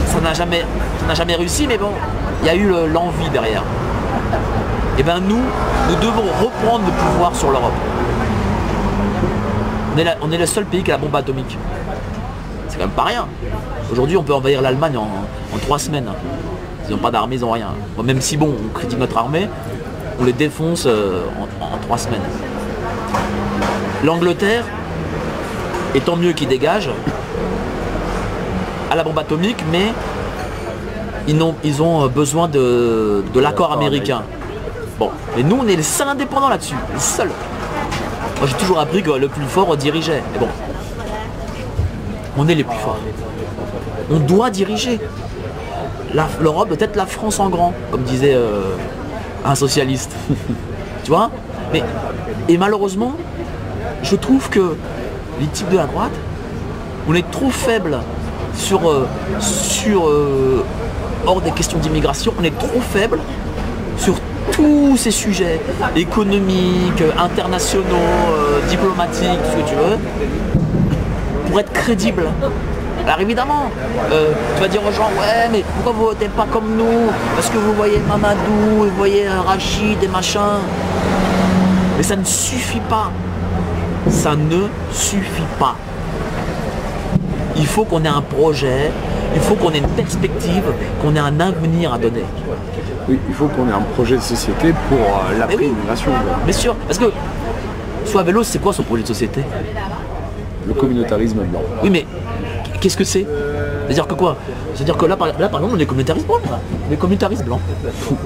Ça n'a jamais réussi, mais bon, il y a eu l'envie derrière. Et bien nous devons reprendre le pouvoir sur l'Europe. On est le seul pays qui a la bombe atomique. C'est quand même pas rien. Aujourd'hui, on peut envahir l'Allemagne en 3 semaines. Ils n'ont pas d'armée, ils n'ont rien. Bon, même si bon, on critique notre armée, on les défonce en 3 semaines. L'Angleterre, et tant mieux qu'ils dégagent, à la bombe atomique, mais ils ont besoin de l'accord américain. Bon, mais nous, on est les seuls indépendants là-dessus, les seuls. Moi, j'ai toujours appris que le plus fort dirigeait. Mais bon, on est les plus forts. On doit diriger. L'Europe doit être la France en grand, comme disait un socialiste. Tu vois? Et malheureusement, je trouve que les types de la droite, on est trop faibles hors des questions d'immigration, on est trop faibles sur tous ces sujets économiques, internationaux, diplomatiques, tout ce que tu veux, pour être crédible. Alors évidemment, tu vas dire aux gens, ouais, mais pourquoi vous votez pas comme nous? Parce que vous voyez Mamadou, vous voyez Rachid et machin. Mais ça ne suffit pas. Ça ne suffit pas. Il faut qu'on ait un projet, il faut qu'on ait une perspective, qu'on ait un avenir à donner. Oui, il faut qu'on ait un projet de société pour l'après-immigration. Bien sûr, parce que Sois Vélo, c'est quoi son projet de société? Le communautarisme blanc. Oui, mais qu'est-ce que c'est? C'est-à-dire que quoi? C'est-à-dire que là, par exemple, on est communautaristes blancs. On est communautaristes blancs.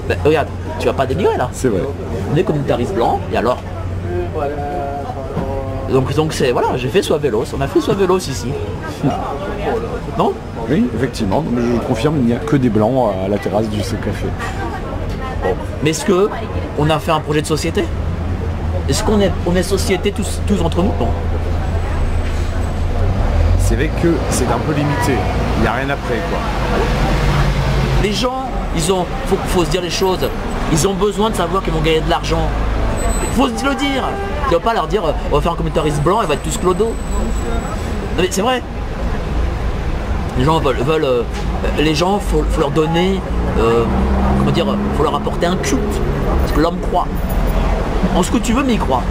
Ben, regarde, tu vas pas démigrer là. C'est vrai. On est communautaristes blancs, et alors? Donc c'est, voilà, j'ai fait Sois Vélo, on a fait Sois Vélo ici. Non? Oui, effectivement, je confirme, il n'y a que des blancs à la terrasse du café. Bon. Mais est-ce que on a fait un projet de société? Est-ce qu'on est société tous entre nous? Bon. C'est vrai que c'est un peu limité, il n'y a rien après quoi. Les gens, faut se dire les choses, ils ont besoin de savoir qu'ils vont gagner de l'argent. Il faut se le dire. Tu vas pas leur dire on va faire un communautariste blanc et on va être tous clodo. Non mais c'est vrai. Les gens veulent les gens, faut leur donner, comment dire, faut leur apporter un culte. Parce que l'homme croit. En ce que tu veux, mais il croit.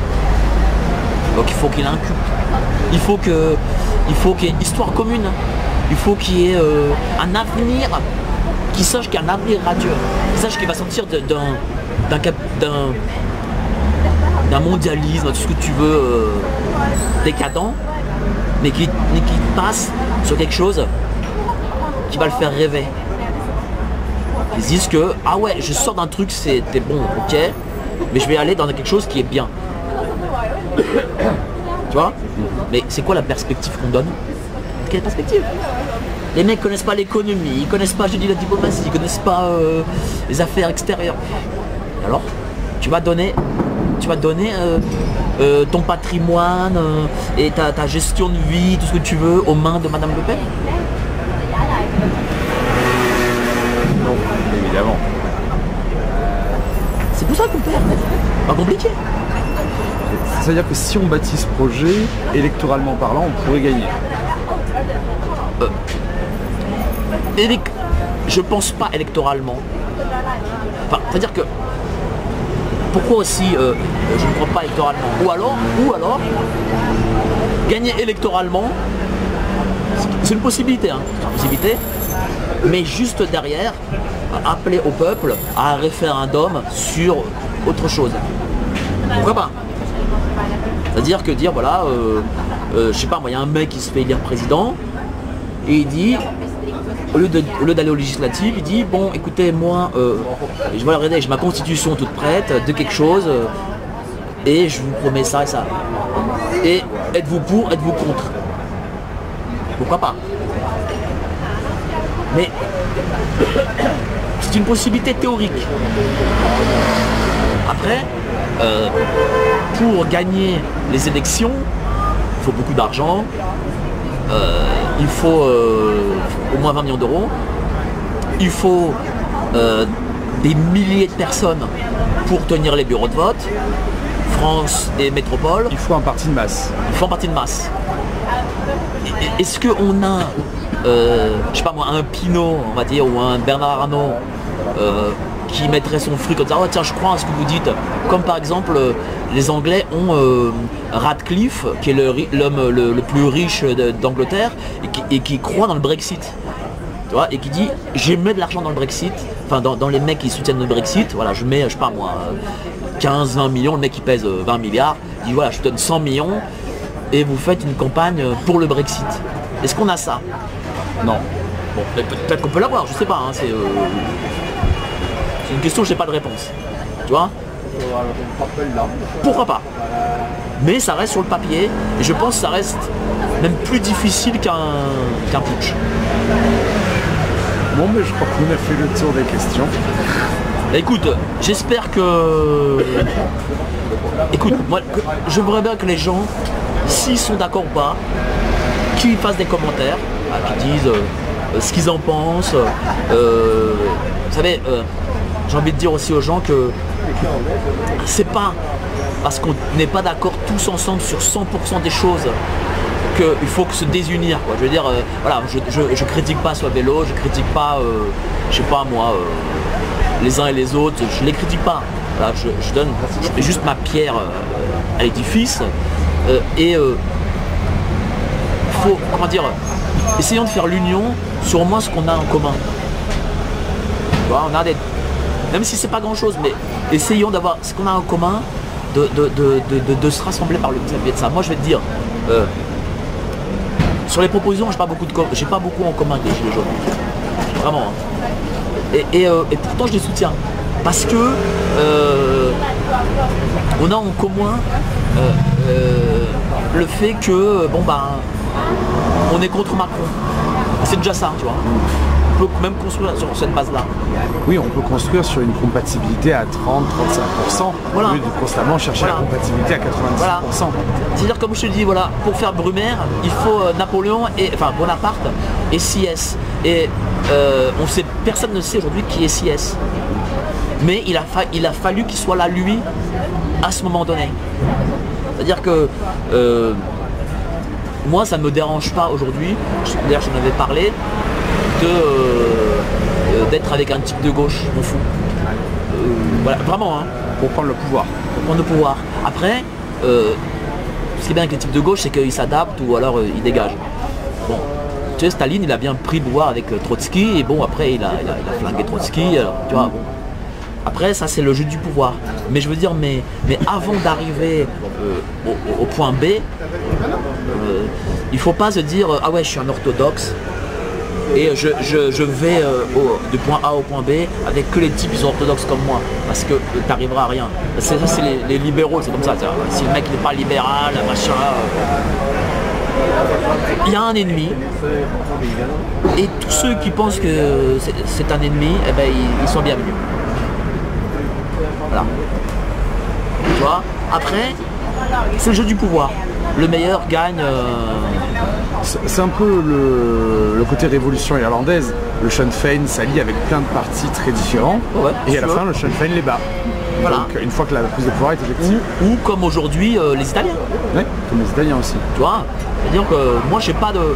Donc il faut qu'il ait un culte. Il faut qu'il y ait une histoire commune. Il faut qu'il y ait un avenir, qu'il sache qu'il y a un avenir radieux. Qu'il sache qu'il va sortir d'un mondialisme, tout ce que tu veux, décadent, mais qui passe sur quelque chose qui va le faire rêver. Ils disent que, ah ouais, je sors d'un truc, c'était bon, ok, mais je vais aller dans quelque chose qui est bien. Tu vois? Mais c'est quoi la perspective qu'on donne? Quelle perspective? Les mecs connaissent pas l'économie, ils connaissent pas, je dis, la diplomatie, ils connaissent pas les affaires extérieures. Alors, tu vas donner ton patrimoine et ta gestion de vie, tout ce que tu veux, aux mains de Madame Le Pen? Non, évidemment. C'est pour ça qu'on perd. Pas compliqué. C'est-à-dire que si on bâtit ce projet, électoralement parlant, on pourrait gagner. Je pense pas électoralement. Enfin, c'est-à-dire que pourquoi aussi je ne crois pas électoralement? Ou alors gagner électoralement, c'est une possibilité, hein. C'est une possibilité, mais juste derrière, appeler au peuple à un référendum sur autre chose. Pourquoi pas? C'est-à-dire que dire, voilà, je sais pas moi, il y a un mec qui se fait élire président, et il dit, au lieu d'aller aux législatives, il dit, bon, écoutez, moi, je vais regarder, j'ai ma constitution toute prête, de quelque chose, et je vous promets ça et ça. Et êtes-vous pour, êtes-vous contre? Pourquoi pas? Mais c'est une possibilité théorique. Après, pour gagner les élections, il faut beaucoup d'argent, il faut au moins 20 millions d'euros, il faut des milliers de personnes pour tenir les bureaux de vote, France et métropole. Il faut un parti de masse. Il faut un parti de masse. Est-ce qu'on a, je sais pas moi, un Pinot, on va dire, ou un Bernard Arnault qui mettrait son fruit comme ça, oh tiens, je crois à ce que vous dites. Comme par exemple, les Anglais ont Radcliffe, qui est l'homme le plus riche d'Angleterre, et qui croit dans le Brexit. Tu vois, et qui dit, j'ai mis de l'argent dans le Brexit, enfin dans les mecs qui soutiennent le Brexit, voilà, je mets, je sais pas moi, 15-20 millions, le mec qui pèse 20 milliards, il dit voilà, je te donne 100 millions, et vous faites une campagne pour le Brexit. Est-ce qu'on a ça? Non. Bon, peut-être qu'on peut l'avoir, je sais pas, hein, c'est une question, je n'ai pas de réponse. Tu vois? Pourquoi pas? Mais ça reste sur le papier, et je pense que ça reste même plus difficile qu'un putsch. Bon, mais je crois qu'on a fait le tour des questions. Écoute, j'espère que... Écoute, moi, je voudrais bien que les gens, s'ils sont d'accord ou pas, qu'ils fassent des commentaires, qu'ils disent ce qu'ils en pensent. Vous savez, j'ai envie de dire aussi aux gens que c'est pas parce qu'on n'est pas d'accord tous ensemble sur 100% des choses qu'il faut se désunir, quoi. Je veux dire, voilà, je critique pas sur le vélo, je critique pas, je sais pas moi, les uns et les autres, je les critique pas. Voilà, je mets juste ma pierre à l'édifice, et faut, comment dire, essayons de faire l'union sur au moins ce qu'on a en commun. Tu vois, on a même si c'est pas grand chose, mais essayons d'avoir ce qu'on a en commun, de se rassembler par le biais de ça. Moi je vais te dire, sur les propositions, j'ai pas beaucoup en commun avec les Gilets jaunes. Vraiment. Hein. Et pourtant je les soutiens. Parce que on a en commun le fait que bon ben on est contre Macron. C'est déjà ça, tu vois. On peut même construire sur cette base-là. Oui, on peut construire sur une compatibilité à 30-35%, voilà. Au lieu de constamment chercher la compatibilité à 90%. Voilà. C'est-à-dire, comme je te dis, voilà, pour faire Brumaire, il faut Napoléon, Bonaparte et Sieyès. Et personne ne sait aujourd'hui qui est Sieyès. Mais il a fallu qu'il soit là, lui, à ce moment donné. C'est-à-dire que moi, ça ne me dérange pas aujourd'hui, d'ailleurs j'en avais parlé, d'être avec un type de gauche, je m'en fous. Voilà, vraiment, hein. Pour prendre le pouvoir. Pour prendre le pouvoir. Après, ce qui est bien avec les types de gauche, c'est qu'ils s'adaptent ou alors ils dégagent. Bon, tu sais, Staline, il a bien pris le pouvoir avec Trotsky, et bon, après, il a flingué Trotsky, alors, tu vois, bon. Après, ça, c'est le jeu du pouvoir. Mais je veux dire, mais avant d'arriver au point B, il faut pas se dire, ah ouais, je suis un orthodoxe, et je vais du point A au point B avec que les types qui sont orthodoxes comme moi, parce que t'arriveras à rien. Ça, c'est les libéraux, c'est comme ça. Si le mec n'est pas libéral, machin, il y a un ennemi, et tous ceux qui pensent que c'est un ennemi, eh ben, ils sont bienvenus. Voilà. Tu vois, après, c'est le jeu du pouvoir. Le meilleur gagne. C'est un peu le côté révolution irlandaise. Le Sinn Féin s'allie avec plein de partis très différents, ouais, et à la fin, le Sinn Féin les bat. Voilà. Donc, une fois que la prise de pouvoir est effective. Ou comme aujourd'hui, les Italiens. Oui, comme les Italiens aussi. Tu vois, c'est-à-dire que moi, j'ai pas de.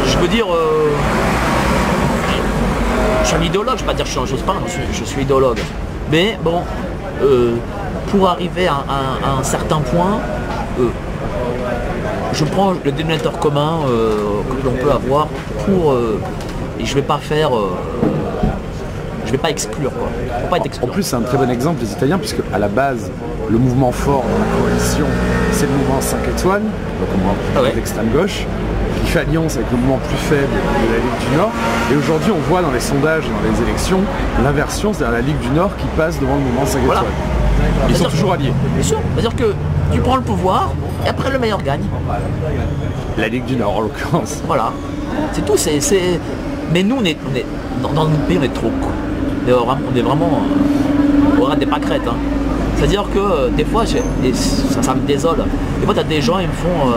Je veux dire. Je suis un idéologue, je ne vais pas dire que je suis pas, je suis idéologue. Mais bon, pour arriver à un certain point, je prends le dénominateur commun que l'on peut avoir pour et je vais pas faire je vais pas exclure quoi. Faut pas être En exclure. plus, c'est un très bon exemple, les Italiens, puisque à la base, le mouvement fort de la coalition, c'est le mouvement 5 étoiles, donc on Ah ouais. l'extrême gauche, qui fait alliance avec le mouvement plus faible de la Ligue du Nord. Et aujourd'hui, on voit dans les sondages et dans les élections l'inversion, c'est-à-dire la Ligue du Nord qui passe devant le mouvement 5 Voilà. étoiles. Ils sont toujours alliés. Bien sûr. C'est-à-dire que tu prends le pouvoir et après le meilleur gagne. La Ligue du Nord, en l'occurrence. Voilà. C'est tout. Mais nous, on est dans notre pays, on est trop con. On est vraiment on rate des pâquerettes. Hein. C'est-à-dire que des fois, et ça me désole. Des fois, tu as des gens, ils me font...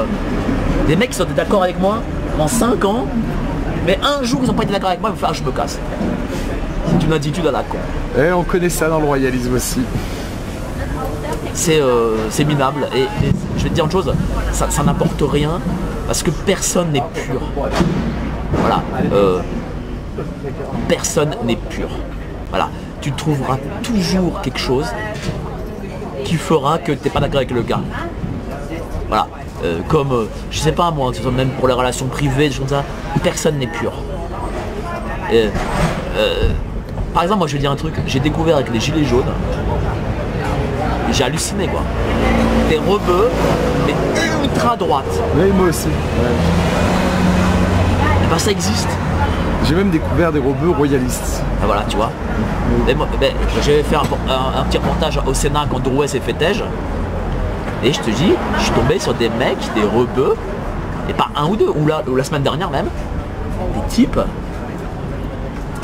des mecs qui sont d'accord avec moi en 5 ans, mais un jour, ils n'ont pas été d'accord avec moi, ils me font « Ah, je me casse ». C'est une attitude à la con. Et on connaît ça dans le royalisme aussi. C'est minable. Et je vais te dire une chose, ça n'apporte rien, parce que personne n'est pur. Voilà. Personne n'est pur. Voilà. Tu trouveras toujours quelque chose qui fera que tu n'es pas d'accord avec le gars. Voilà. Comme, je sais pas moi, que ce soit même pour les relations privées, des choses comme ça, personne n'est pur. Par exemple, moi je vais dire un truc, j'ai découvert avec les gilets jaunes, et j'ai halluciné quoi. Des rebeux, mais ultra droite. Oui, moi aussi. Ouais. Et ben ça existe. J'ai même découvert des rebeux royalistes. Ben voilà, tu vois. J'avais fait un petit reportage au Sénat quand Drouet s'est fait tège. Et je te dis, je suis tombé sur des mecs, des rebeux, et pas un ou deux, ou la semaine dernière même, des types,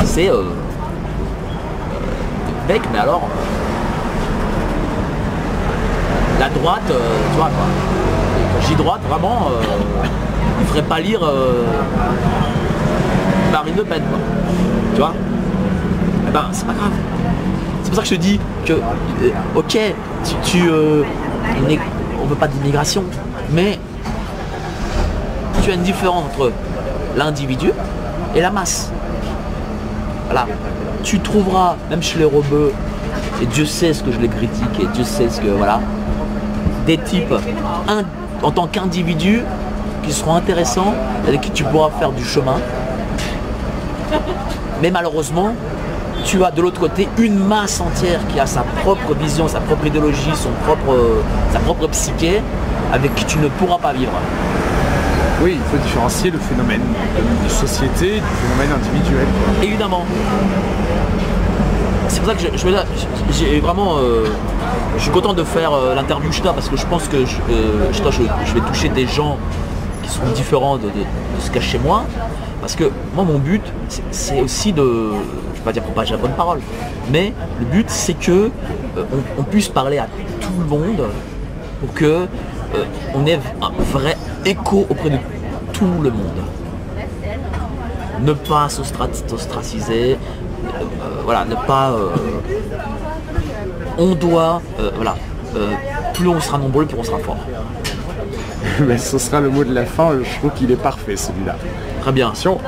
c'est des mecs, mais alors, la droite, tu vois quoi, quand je dis droite, vraiment, il ferait pas lire Marine Le Pen, quoi, tu vois, eh ben c'est pas grave. C'est pour ça que je te dis que, ok, on ne veut pas d'immigration, mais tu as une différence entre l'individu et la masse. Voilà. Tu trouveras, même chez les rebeux, et Dieu sait ce que je les critique, et Dieu sait ce que, voilà, des types, en tant qu'individu, qui seront intéressants, avec qui tu pourras faire du chemin. Mais malheureusement, tu as de l'autre côté une masse entière qui a sa propre vision, sa propre idéologie, sa propre psyché, avec qui tu ne pourras pas vivre. Oui, il faut différencier le phénomène de société du phénomène individuel. Évidemment. C'est pour ça que j'ai vraiment... je suis content de faire l'interview Chita, parce que je pense que je vais toucher des gens qui sont différents de ce qu'il y a chez moi. Parce que moi, mon but, c'est aussi de... Je ne vais pas dire propager la bonne parole, mais le but, c'est que on puisse parler à tout le monde pour que on ait un vrai écho auprès de tout le monde. Ne pas s'ostraciser, voilà, ne pas... on doit... voilà, plus on sera nombreux, plus on sera fort. Mais ce sera le mot de la fin, je trouve qu'il est parfait celui-là. Très bien. Attention.